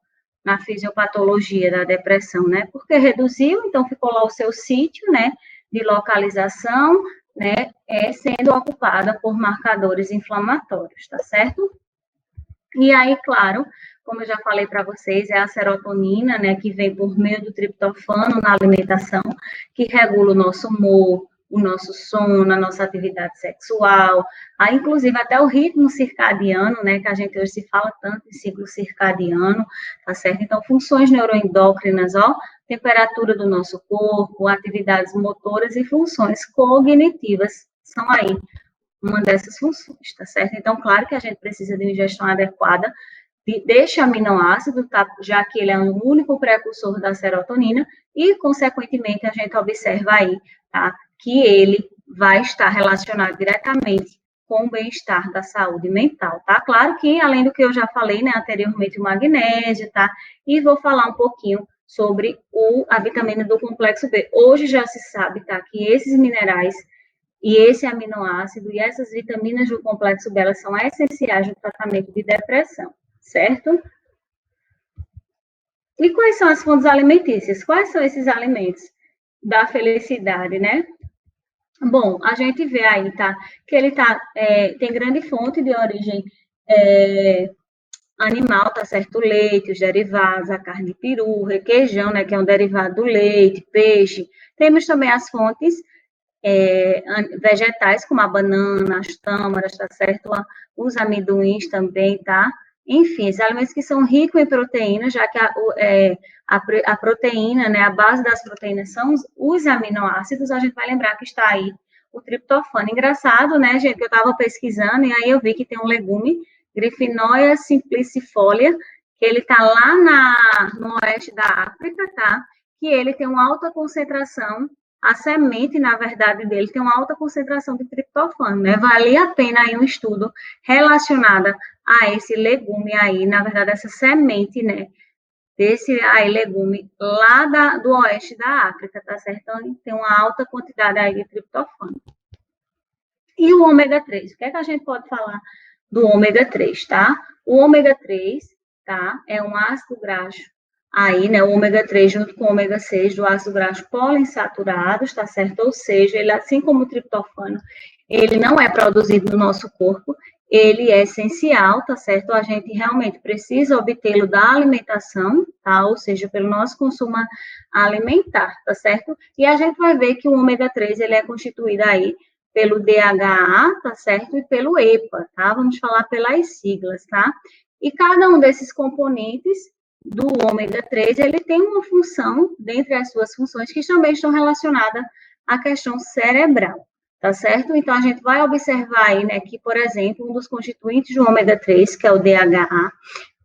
na fisiopatologia da depressão, né, porque reduziu, então ficou lá o seu sítio, né, de localização, né, sendo ocupada por marcadores inflamatórios, tá certo? E aí, claro, como eu já falei para vocês, é a serotonina, né, que vem por meio do triptofano na alimentação, que regula o nosso humor, o nosso sono, a nossa atividade sexual, inclusive até o ritmo circadiano, né, que a gente hoje se fala tanto em ciclo circadiano, tá certo? Então, funções neuroendócrinas, temperatura do nosso corpo, atividades motoras e funções cognitivas são aí uma dessas funções, tá certo? Então, claro que a gente precisa de uma ingestão adequada deste aminoácido, tá? Já que ele é o único precursor da serotonina, e, consequentemente, a gente observa aí, tá? Que ele vai estar relacionado diretamente com o bem-estar da saúde mental, tá? Claro que, além do que eu já falei, né, anteriormente, o magnésio, tá? E vou falar um pouquinho sobre a vitamina do complexo B. Hoje já se sabe, tá? Que esses minerais e esse aminoácido e essas vitaminas do complexo B, elas são essenciais no tratamento de depressão, certo? E quais são as fontes alimentícias? Quais são esses alimentos da felicidade, né? Bom, a gente vê aí, tá? Que ele tem grande fonte de origem animal, tá certo? O leite, os derivados, a carne de peru, requeijão, né? Que é um derivado do leite, peixe. Temos também as fontes vegetais, como a banana, as tâmaras, tá certo? Os amendoins também, tá? Enfim, esses alimentos que são ricos em proteína, já que a proteína, né, a base das proteínas são os aminoácidos, a gente vai lembrar que está aí o triptofano. Engraçado, né, gente, que eu estava pesquisando, e aí eu vi que tem um legume, Grifinóia simplicifolia, que ele está lá no oeste da África, tá? Que ele tem uma alta concentração, a semente, na verdade, dele tem uma alta concentração de triptofano, né? Valia a pena aí um estudo relacionado a esse legume aí, na verdade, essa semente, né? Desse aí legume lá do oeste da África, tá certo? Então, tem uma alta quantidade aí de triptofano. E o ômega 3, o que é que a gente pode falar do ômega 3, tá? O ômega 3, tá? É um ácido graxo aí, né? O ômega 3 junto com o ômega 6 do ácido graxo poliinsaturados, tá certo? Ou seja, ele, assim como o triptofano, ele não é produzido no nosso corpo, ele é essencial, tá certo? A gente realmente precisa obtê-lo da alimentação, tá? Ou seja, pelo nosso consumo alimentar, tá certo? E a gente vai ver que o ômega 3, ele é constituído aí pelo DHA, tá certo? E pelo EPA, tá? Vamos falar pelas siglas, tá? E cada um desses componentes do ômega 3, ele tem uma função, dentre as suas funções, que também estão relacionadas à questão cerebral, tá certo? Então, a gente vai observar aí, né, que, por exemplo, um dos constituintes do ômega 3, que é o DHA,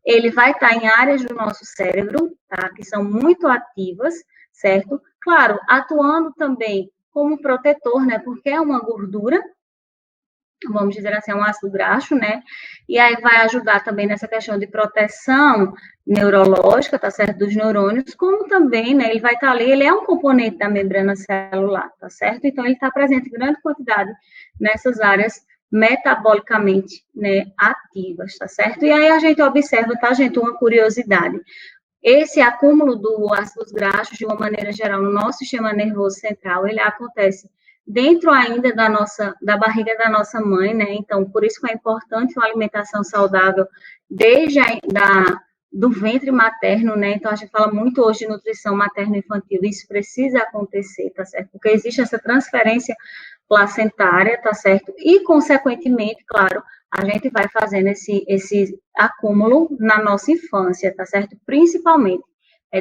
ele vai estar em áreas do nosso cérebro, tá, que são muito ativas, certo? Claro, atuando também como protetor, né, porque é uma gordura, vamos dizer assim, é um ácido graxo, né, e aí vai ajudar também nessa questão de proteção neurológica, tá certo, dos neurônios, como também, né, ele vai estar ali, ele é um componente da membrana celular, tá certo? Então, ele está presente em grande quantidade nessas áreas metabolicamente, né, ativas, tá certo? E aí a gente observa, tá, gente, uma curiosidade. Esse acúmulo do ácidos graxos, de uma maneira geral, no nosso sistema nervoso central, ele acontece dentro ainda da barriga da nossa mãe, né? Então, por isso que é importante uma alimentação saudável desde do ventre materno, né? Então, a gente fala muito hoje de nutrição materno-infantil, isso precisa acontecer, tá certo? Porque existe essa transferência placentária, tá certo? E, consequentemente, claro, a gente vai fazendo esse acúmulo na nossa infância, tá certo? Principalmente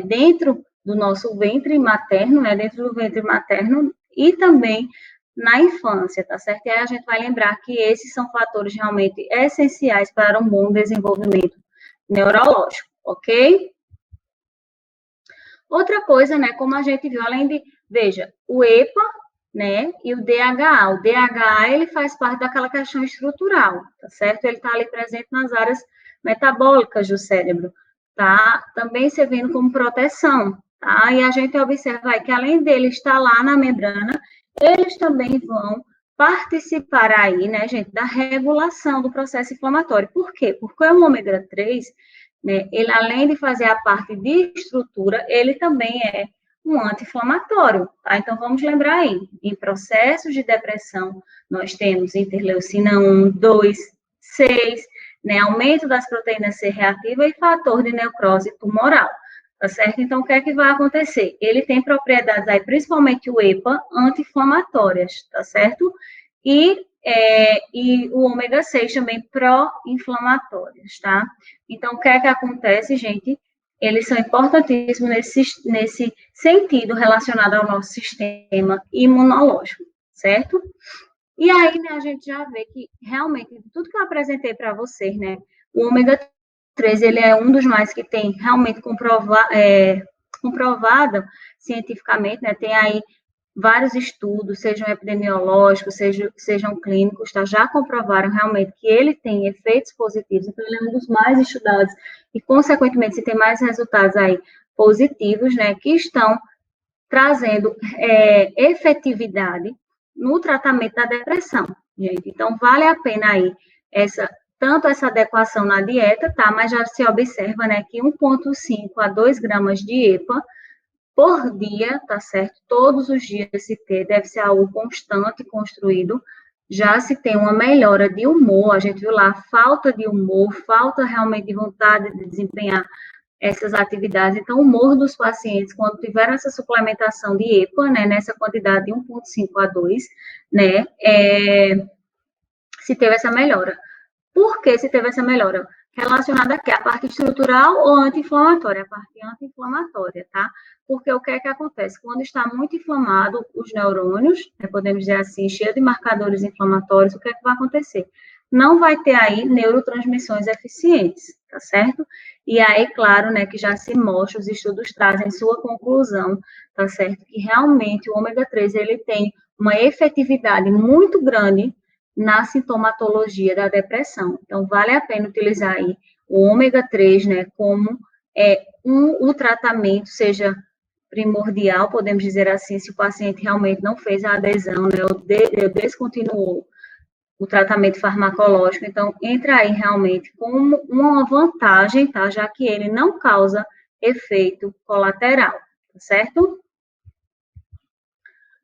dentro do nosso ventre materno, né? Dentro do ventre materno e também na infância, tá certo? E aí a gente vai lembrar que esses são fatores realmente essenciais para um bom desenvolvimento neurológico, ok? Outra coisa, né, como a gente viu, além de, veja, o EPA, né, e o DHA. O DHA, ele faz parte daquela questão estrutural, tá certo? Ele está ali presente nas áreas metabólicas do cérebro, tá? Também servindo como proteção, tá? E a gente observa aí que, além dele estar lá na membrana, eles também vão participar aí, né, gente, da regulação do processo inflamatório. Por quê? Porque o ômega 3, né, ele, além de fazer a parte de estrutura, ele também é um anti-inflamatório, tá? Então, vamos lembrar aí, em processos de depressão, nós temos interleucina 1, 2, 6, né, aumento das proteínas C reativa e fator de necrose tumoral, tá certo? Então, o que é que vai acontecer? Ele tem propriedades aí, principalmente o EPA, anti-inflamatórias, tá certo? E o ômega 6 também pró-inflamatórias, tá? Então, o que é que acontece, gente? Eles são importantíssimos nesse sentido relacionado ao nosso sistema imunológico, certo? E aí, né, a gente já vê que, realmente, tudo que eu apresentei para vocês, né, o ômega 3, ele é um dos mais que tem realmente comprovado cientificamente, né, tem aí vários estudos, sejam epidemiológicos, sejam clínicos, tá? Já comprovaram realmente que ele tem efeitos positivos, então ele é um dos mais estudados e, consequentemente, se tem mais resultados aí positivos, né, que estão trazendo efetividade no tratamento da depressão, gente. Então, vale a pena aí tanto essa adequação na dieta, tá? Mas já se observa, né, que 1,5 a 2 gramas de EPA por dia, tá certo? Todos os dias se ter, deve ser algo constante, construído. Já se tem uma melhora de humor, a gente viu lá, falta de humor, falta realmente de vontade de desempenhar essas atividades. Então, o humor dos pacientes, quando tiveram essa suplementação de EPA, né, nessa quantidade de 1,5 a 2, né, se teve essa melhora. Por que se teve essa melhora? Relacionada aqui à parte estrutural ou anti-inflamatória? A parte anti-inflamatória, tá? Porque o que é que acontece? Quando está muito inflamado os neurônios, né, podemos dizer assim, cheio de marcadores inflamatórios, o que é que vai acontecer? Não vai ter aí neurotransmissões eficientes, tá certo? E aí, claro, né, que já se mostra, os estudos trazem sua conclusão, tá certo? Que realmente o ômega 3, ele tem uma efetividade muito grande na sintomatologia da depressão. Então, vale a pena utilizar aí o ômega 3, né, como o tratamento seja primordial, podemos dizer assim, se o paciente realmente não fez a adesão, né, ou descontinuou o tratamento farmacológico, então entra aí realmente como uma vantagem, tá, já que ele não causa efeito colateral, tá certo?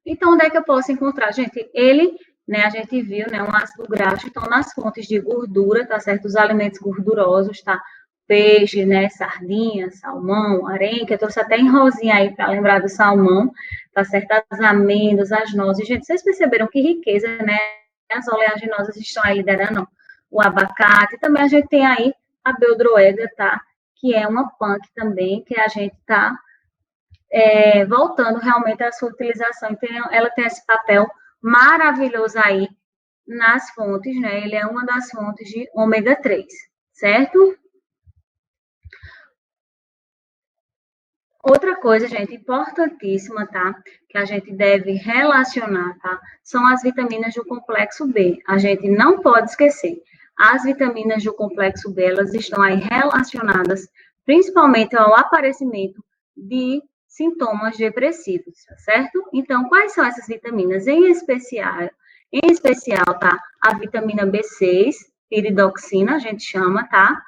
Então, onde é que eu posso encontrar? Gente, ele, né, a gente viu, né, um ácido graxo, então, nas fontes de gordura, tá certo? Os alimentos gordurosos, tá? Peixe, né, sardinha, salmão, arenque, eu trouxe até em rosinha aí para lembrar do salmão, tá certo? As amêndoas, as nozes. Gente, vocês perceberam que riqueza, né? As oleaginosas estão aí liderando o abacate. Também a gente tem aí a beldroega, tá? Que é uma punk também, que a gente tá voltando realmente à sua utilização. Então, ela tem esse papel maravilhoso aí nas fontes, né? Ele é uma das fontes de ômega 3, certo? Outra coisa, gente, importantíssima, tá? Que a gente deve relacionar, tá? São as vitaminas do complexo B. A gente não pode esquecer. As vitaminas do complexo B, elas estão aí relacionadas principalmente ao aparecimento de sintomas depressivos, tá certo? Então, quais são essas vitaminas? Em especial, tá? A vitamina B6, piridoxina, a gente chama, tá?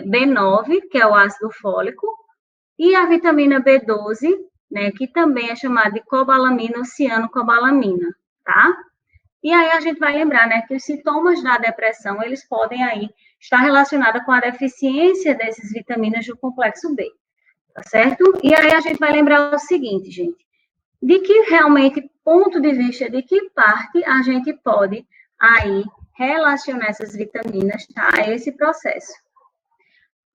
B9, que é o ácido fólico, e a vitamina B12, né, que também é chamada de cobalamina ou cianocobalamina, tá? E aí a gente vai lembrar, né, que os sintomas da depressão, eles podem aí estar relacionados com a deficiência dessas vitaminas do complexo B, tá certo? E aí a gente vai lembrar o seguinte, gente, de que realmente, ponto de vista, de que parte a gente pode aí relacionar essas vitaminas, tá, a esse processo.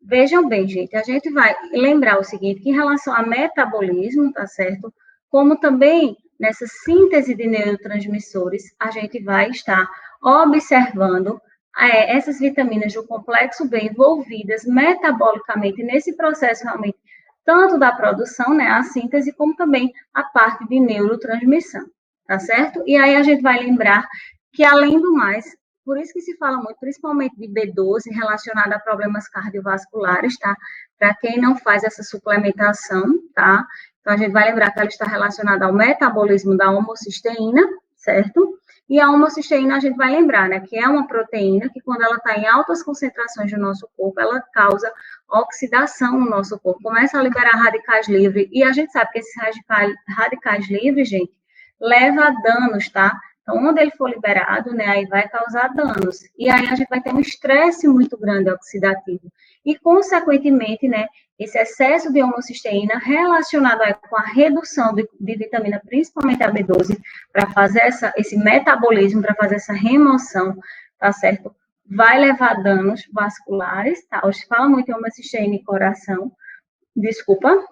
Vejam bem, gente, a gente vai lembrar o seguinte, que em relação a metabolismo, tá certo? Como também nessa síntese de neurotransmissores, a gente vai estar observando essas vitaminas do complexo B envolvidas metabolicamente nesse processo realmente, tanto da produção, né, a síntese, como também a parte de neurotransmissão, tá certo? E aí a gente vai lembrar que, além do mais, por isso que se fala muito, principalmente de B12, relacionada a problemas cardiovasculares, tá? Para quem não faz essa suplementação, tá? Então, a gente vai lembrar que ela está relacionada ao metabolismo da homocisteína, certo? E a homocisteína, a gente vai lembrar, né, que é uma proteína que, quando ela está em altas concentrações no nosso corpo, ela causa oxidação no nosso corpo, começa a liberar radicais livres, e a gente sabe que esses radicais livres, gente, leva a danos, tá? Então, onde ele for liberado, né, aí vai causar danos. E aí a gente vai ter um estresse muito grande oxidativo. E, consequentemente, né, esse excesso de homocisteína relacionado aí com a redução de vitamina, principalmente a B12, para fazer esse metabolismo, para fazer essa remoção, tá certo? Vai levar danos vasculares, tá? Hoje fala muito em homocisteína e coração, desculpa,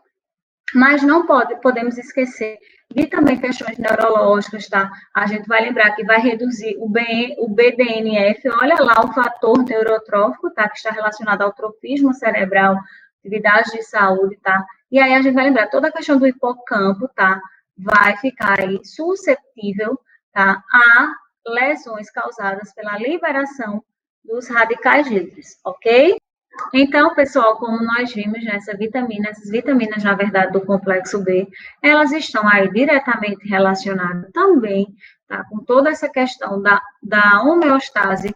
mas não podemos esquecer de também questões neurológicas, tá? A gente vai lembrar que vai reduzir o BDNF, olha lá o fator neurotrófico, tá? Que está relacionado ao trofismo cerebral, atividades de saúde, tá? E aí a gente vai lembrar toda a questão do hipocampo, tá? Vai ficar aí suscetível, tá? A lesões causadas pela liberação dos radicais livres, ok? Então, pessoal, como nós vimos nessa vitamina, essas vitaminas, na verdade, do complexo B, elas estão aí diretamente relacionadas também, tá, com toda essa questão da homeostase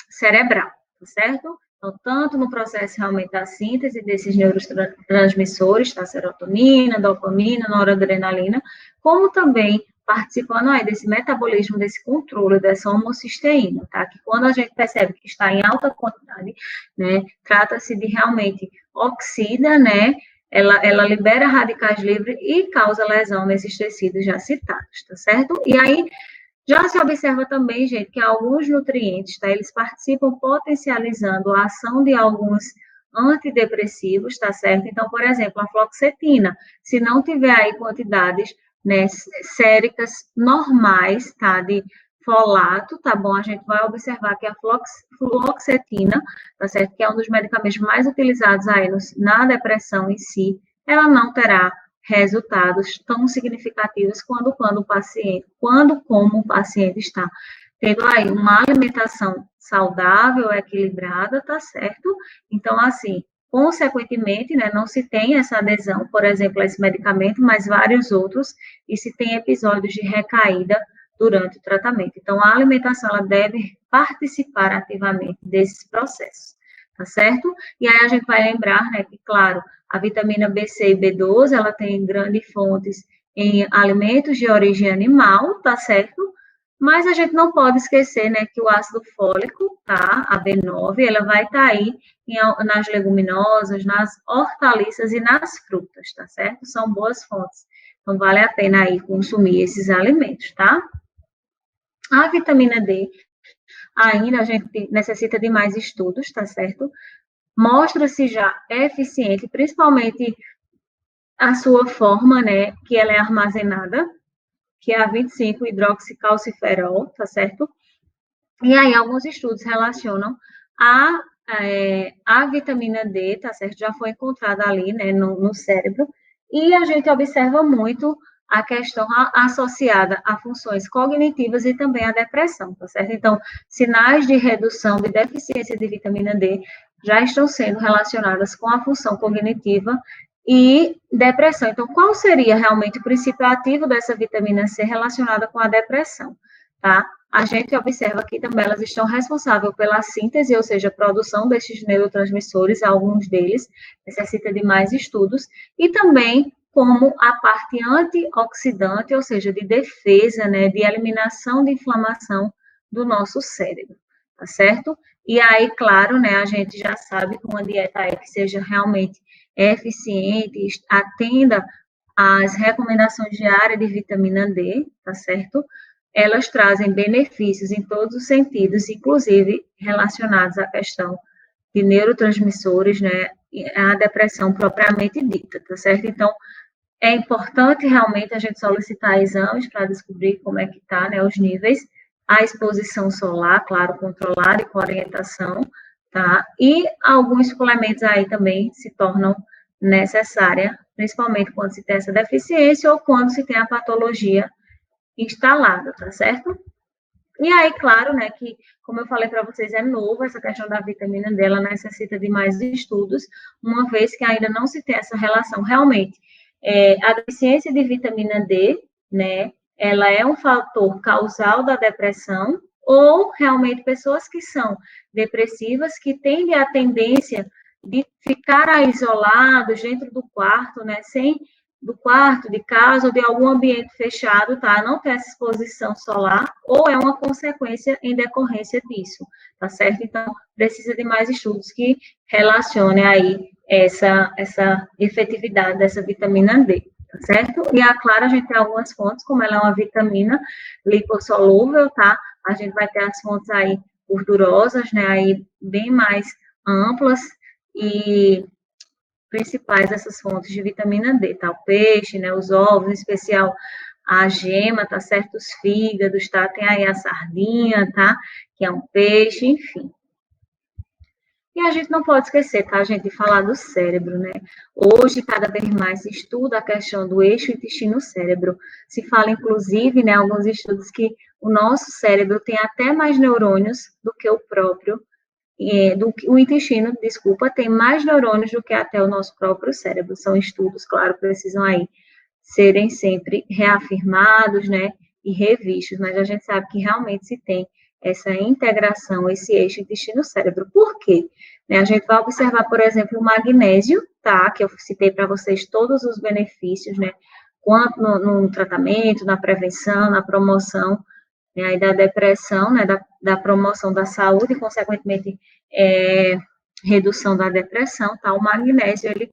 cerebral, tá certo? Então, tanto no processo realmente da síntese desses neurotransmissores, tá, serotonina, dopamina, noradrenalina, como também participando aí desse metabolismo, desse controle dessa homocisteína, tá? Que quando a gente percebe que está em alta quantidade, né, trata-se de realmente oxida, né, ela libera radicais livres e causa lesão nesses tecidos já citados, tá certo? E aí, já se observa também, gente, que alguns nutrientes, tá, eles participam potencializando a ação de alguns antidepressivos, tá certo? Então, por exemplo, a fluoxetina, se não tiver aí quantidades, né, séricas normais, tá, de folato, tá bom? A gente vai observar que a fluoxetina, tá certo? Que é um dos medicamentos mais utilizados aí na depressão em si, ela não terá resultados tão significativos como o paciente está tendo aí uma alimentação saudável, equilibrada, tá certo? Então, assim, consequentemente, né, não se tem essa adesão, por exemplo, a esse medicamento, mas vários outros, e se tem episódios de recaída durante o tratamento. Então, a alimentação, ela deve participar ativamente desses processos, tá certo? E aí a gente vai lembrar, né, que, claro, a vitamina B6 e B12, ela tem grandes fontes em alimentos de origem animal, tá certo? Mas a gente não pode esquecer, né, que o ácido fólico, tá, a B9, ela vai estar aí nas leguminosas, nas hortaliças e nas frutas, tá certo? São boas fontes. Então, vale a pena aí consumir esses alimentos, tá? A vitamina D, ainda a gente necessita de mais estudos, tá certo? Mostra-se já eficiente, principalmente a sua forma, né, que ela é armazenada, que é a 25-hidroxicalciferol, tá certo? E aí, alguns estudos relacionam a vitamina D, tá certo? Já foi encontrada ali, né, no cérebro, e a gente observa muito a questão associada a funções cognitivas e também à depressão, tá certo? Então, sinais de redução de deficiência de vitamina D já estão sendo relacionadas com a função cognitiva e depressão. Então, qual seria realmente o princípio ativo dessa vitamina C relacionada com a depressão, tá? A gente observa que também elas estão responsáveis pela síntese, ou seja, a produção desses neurotransmissores, alguns deles necessita de mais estudos, e também como a parte antioxidante, ou seja, de defesa, né, de eliminação de inflamação do nosso cérebro, tá certo? E aí, claro, né, a gente já sabe que uma dieta aí que seja realmente eficiente, atenda às recomendações diárias de vitamina D, tá certo? Elas trazem benefícios em todos os sentidos, inclusive relacionados à questão de neurotransmissores, né, a depressão propriamente dita, tá certo? Então, é importante realmente a gente solicitar exames para descobrir como é que está, né, os níveis, a exposição solar, claro, controlada e com orientação, tá? E alguns suplementos aí também se tornam necessários, principalmente quando se tem essa deficiência ou quando se tem a patologia instalada, tá certo? E aí, claro, né, que, como eu falei para vocês, é novo essa questão da vitamina D, ela necessita de mais estudos, uma vez que ainda não se tem essa relação realmente. A deficiência de vitamina D, né, ela é um fator causal da depressão, ou realmente pessoas que são depressivas, que têm a tendência de ficar isolados dentro do quarto, né, sem do quarto, de casa ou de algum ambiente fechado, tá? Não ter essa exposição solar, ou é uma consequência em decorrência disso, tá certo? Então, precisa de mais estudos que relacionem aí essa efetividade dessa vitamina D, tá certo? E a clara, a gente tem algumas fontes, como ela é uma vitamina lipossolúvel, tá? A gente vai ter as fontes aí gordurosas, né? Aí bem mais amplas e principais dessas fontes de vitamina D, tá? O peixe, né, os ovos, em especial a gema, tá certo? Os fígados, tá? Tem aí a sardinha, tá? Que é um peixe, enfim. E a gente não pode esquecer, tá, gente, de falar do cérebro, né? Hoje, cada vez mais se estuda a questão do eixo intestino-cérebro. Se fala, inclusive, né, alguns estudos que o nosso cérebro tem até mais neurônios do que o próprio o intestino, desculpa, tem mais neurônios do que até o nosso próprio cérebro. São estudos, claro, precisam aí serem sempre reafirmados, né, e revistos, mas a gente sabe que realmente se tem essa integração, esse eixo intestino-cérebro. Por quê? Né, a gente vai observar, por exemplo, o magnésio, tá, que eu citei para vocês todos os benefícios, né, quanto no tratamento, na prevenção, na promoção, né, aí da depressão, né, da promoção da saúde, e, consequentemente, redução da depressão, tá? O magnésio, ele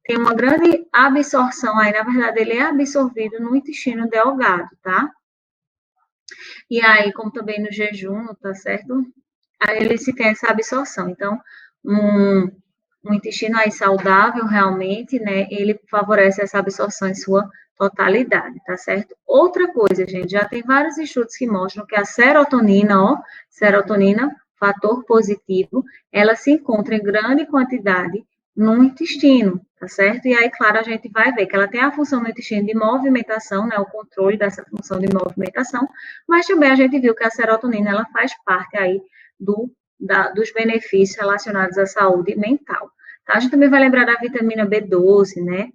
tem uma grande absorção, aí, na verdade, ele é absorvido no intestino delgado, tá? E aí, como também no jejum, tá certo? Aí ele se tem essa absorção. Então, um intestino aí saudável, realmente, né, ele favorece essa absorção em sua totalidade, tá certo? Outra coisa, gente, já tem vários estudos que mostram que a serotonina, ó, serotonina, fator positivo, ela se encontra em grande quantidade no intestino, tá certo? E aí, claro, a gente vai ver que ela tem a função no intestino de movimentação, né, o controle dessa função de movimentação, mas também a gente viu que a serotonina, ela faz parte aí dos benefícios relacionados à saúde mental. Tá? A gente também vai lembrar da vitamina B12, né?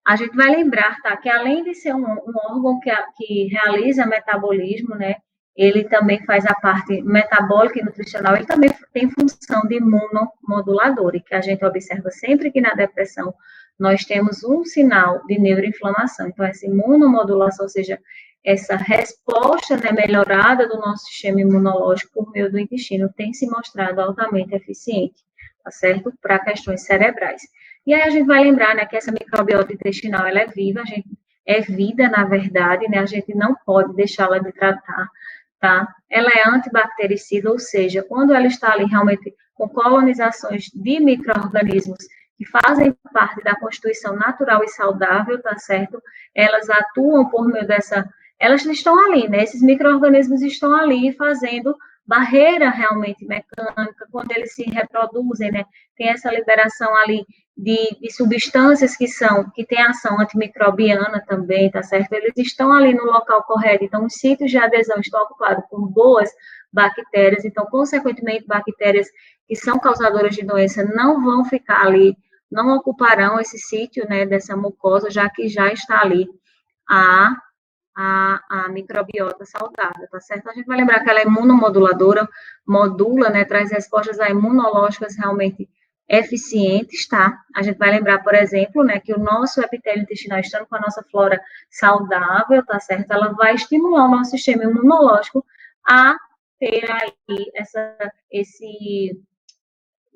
A gente vai lembrar, tá, que além de ser um órgão que realiza metabolismo, né, ele também faz a parte metabólica e nutricional, ele também tem função de imunomodulador, e que a gente observa sempre que na depressão nós temos um sinal de neuroinflamação. Então, essa imunomodulação, ou seja, essa resposta, né, melhorada do nosso sistema imunológico por meio do intestino, tem se mostrado altamente eficiente, tá certo? Para questões cerebrais. E aí a gente vai lembrar, né, que essa microbiota intestinal, ela é viva, é vida, na verdade, né, a gente não pode deixá-la de tratar, tá? Ela é antibactericida, ou seja, quando ela está ali realmente com colonizações de micro-organismos que fazem parte da constituição natural e saudável, tá certo? Elas atuam por meio elas estão ali, né? Esses micro-organismos estão ali fazendo barreira realmente mecânica, quando eles se reproduzem, né? Tem essa liberação ali de substâncias que têm ação antimicrobiana também, tá certo? Eles estão ali no local correto, então os sítios de adesão estão ocupados por boas bactérias, então, consequentemente, bactérias que são causadoras de doença não vão ficar ali, não ocuparão esse sítio, né, dessa mucosa, já que já está ali a microbiota saudável, tá certo? A gente vai lembrar que ela é imunomoduladora, modula, né, traz respostas imunológicas realmente eficientes, tá? A gente vai lembrar, por exemplo, né, que o nosso epitélio intestinal, estando com a nossa flora saudável, tá certo? Ela vai estimular o nosso sistema imunológico a ter aí esse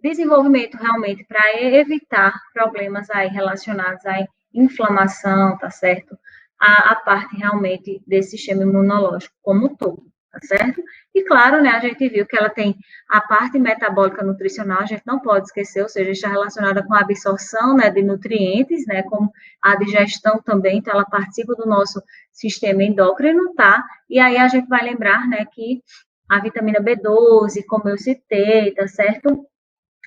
desenvolvimento realmente para evitar problemas aí relacionados à inflamação, tá certo? A parte realmente desse sistema imunológico como um todo, tá certo? E claro, né, a gente viu que ela tem a parte metabólica nutricional, a gente não pode esquecer, ou seja, está relacionada com a absorção, né, de nutrientes, né, como a digestão também, então ela participa do nosso sistema endócrino, tá? E aí a gente vai lembrar, né, que a vitamina B12, como eu citei, tá certo?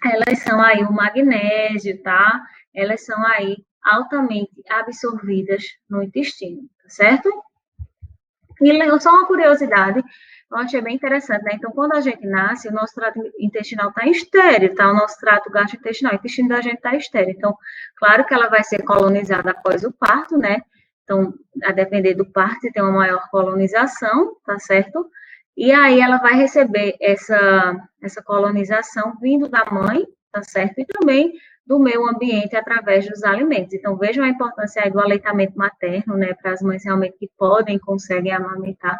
Elas são aí o magnésio, tá? Elas são aí altamente absorvidas no intestino, tá certo? E só uma curiosidade, eu achei bem interessante, né? Então, quando a gente nasce, o nosso trato intestinal está estéril, tá? O nosso trato gastrointestinal, o intestino da gente está estéril. Então, claro que ela vai ser colonizada após o parto, né? Então, a depender do parto, tem uma maior colonização, tá certo? E aí ela vai receber essa colonização vindo da mãe, tá certo? E também do meio ambiente através dos alimentos. Então, vejam a importância aí do aleitamento materno, né, para as mães realmente que podem, conseguem amamentar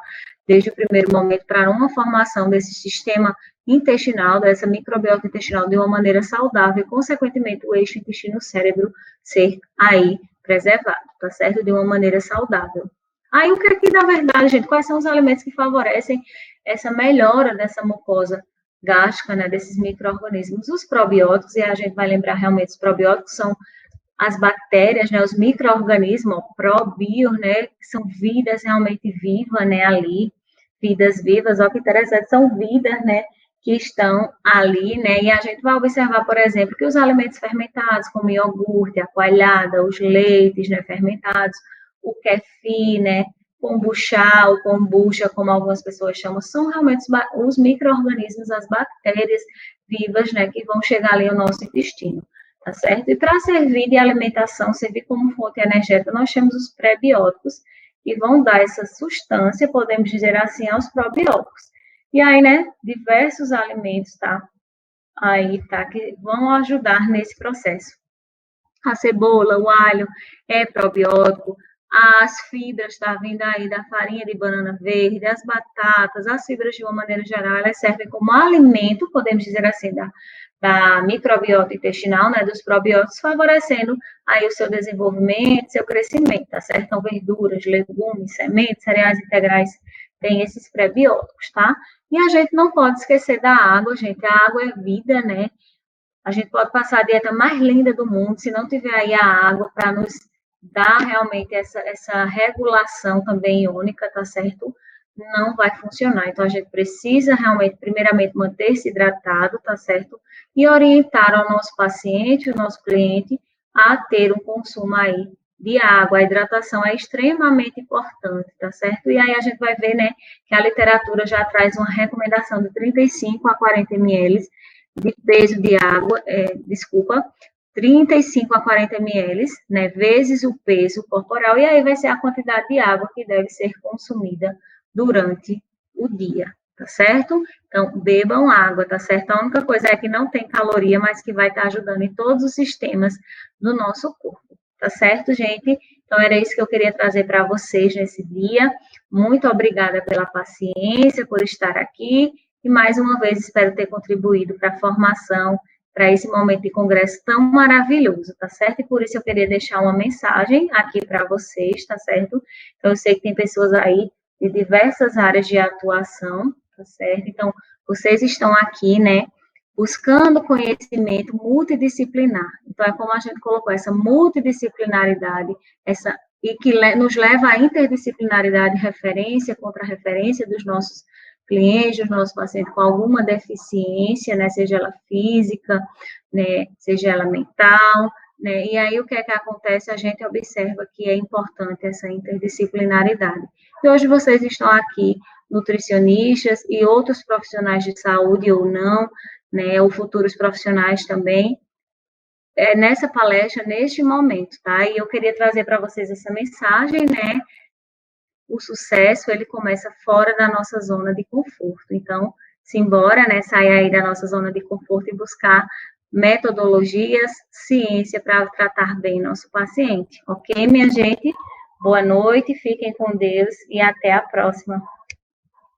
desde o primeiro momento, para uma formação desse sistema intestinal, dessa microbiota intestinal de uma maneira saudável, e, consequentemente, o eixo intestino-cérebro ser aí preservado, tá certo? De uma maneira saudável. Aí, o que é que, na verdade, gente, quais são os alimentos que favorecem essa melhora dessa mucosa gástrica, né, desses micro-organismos? Os probióticos, e a gente vai lembrar realmente, os probióticos são as bactérias, né, os micro-organismos, probios, né, que são vidas realmente vivas, né, ali, vidas vivas, ó, que interessante, são vidas, né, que estão ali, né, e a gente vai observar, por exemplo, que os alimentos fermentados, como iogurte, a coalhada, os leites, né, fermentados, o kefir, né, kombucha, ou kombucha, como algumas pessoas chamam, são realmente os micro-organismos, as bactérias vivas, né, que vão chegar ali ao nosso intestino, tá certo? E para servir de alimentação, servir como fonte energética, nós temos os prebióticos, que vão dar essa substância, podemos dizer assim, aos probióticos. E aí, né, diversos alimentos, tá? Aí, tá, que vão ajudar nesse processo. A cebola, o alho é probiótico, as fibras, tá vindo aí da farinha de banana verde, as batatas, as fibras de uma maneira geral, elas servem como alimento, podemos dizer assim, da microbiota intestinal, né, dos probióticos, favorecendo aí o seu desenvolvimento, seu crescimento, tá certo? Então, verduras, legumes, sementes, cereais integrais, tem esses prebióticos, tá? E a gente não pode esquecer da água, gente, a água é vida, né? A gente pode passar a dieta mais linda do mundo, se não tiver aí a água para nos dar realmente essa regulação também iônica, tá certo? Não vai funcionar. Então, a gente precisa realmente, primeiramente, manter-se hidratado, tá certo? E orientar ao nosso paciente, o nosso cliente, a ter um consumo aí de água. A hidratação é extremamente importante, tá certo? E aí a gente vai ver, né, que a literatura já traz uma recomendação de 35 a 40 ml de peso de água, 35 a 40 ml, né, vezes o peso corporal, e aí vai ser a quantidade de água que deve ser consumida durante o dia, tá certo? Então, bebam água, tá certo? A única coisa é que não tem caloria, mas que vai estar ajudando em todos os sistemas do nosso corpo, tá certo, gente? Então, era isso que eu queria trazer para vocês nesse dia. Muito obrigada pela paciência, por estar aqui, e mais uma vez espero ter contribuído para a formação, para esse momento de congresso tão maravilhoso, tá certo? E por isso eu queria deixar uma mensagem aqui para vocês, tá certo? Então, eu sei que tem pessoas aí de diversas áreas de atuação, tá certo? Então, vocês estão aqui, né, buscando conhecimento multidisciplinar. Então, é como a gente colocou, essa multidisciplinaridade, e que nos leva à interdisciplinaridade, referência contra referência dos nossos clientes, dos nossos pacientes com alguma deficiência, né, seja ela física, né, seja ela mental, né, e aí o que é que acontece? A gente observa que é importante essa interdisciplinaridade. E hoje vocês estão aqui, nutricionistas e outros profissionais de saúde ou não, né, ou futuros profissionais também, nessa palestra, neste momento, tá? E eu queria trazer para vocês essa mensagem, né? O sucesso, ele começa fora da nossa zona de conforto. Então, simbora, né, sair aí da nossa zona de conforto e buscar metodologias, ciência para tratar bem nosso paciente. Ok, minha gente? Boa noite, fiquem com Deus e até a próxima.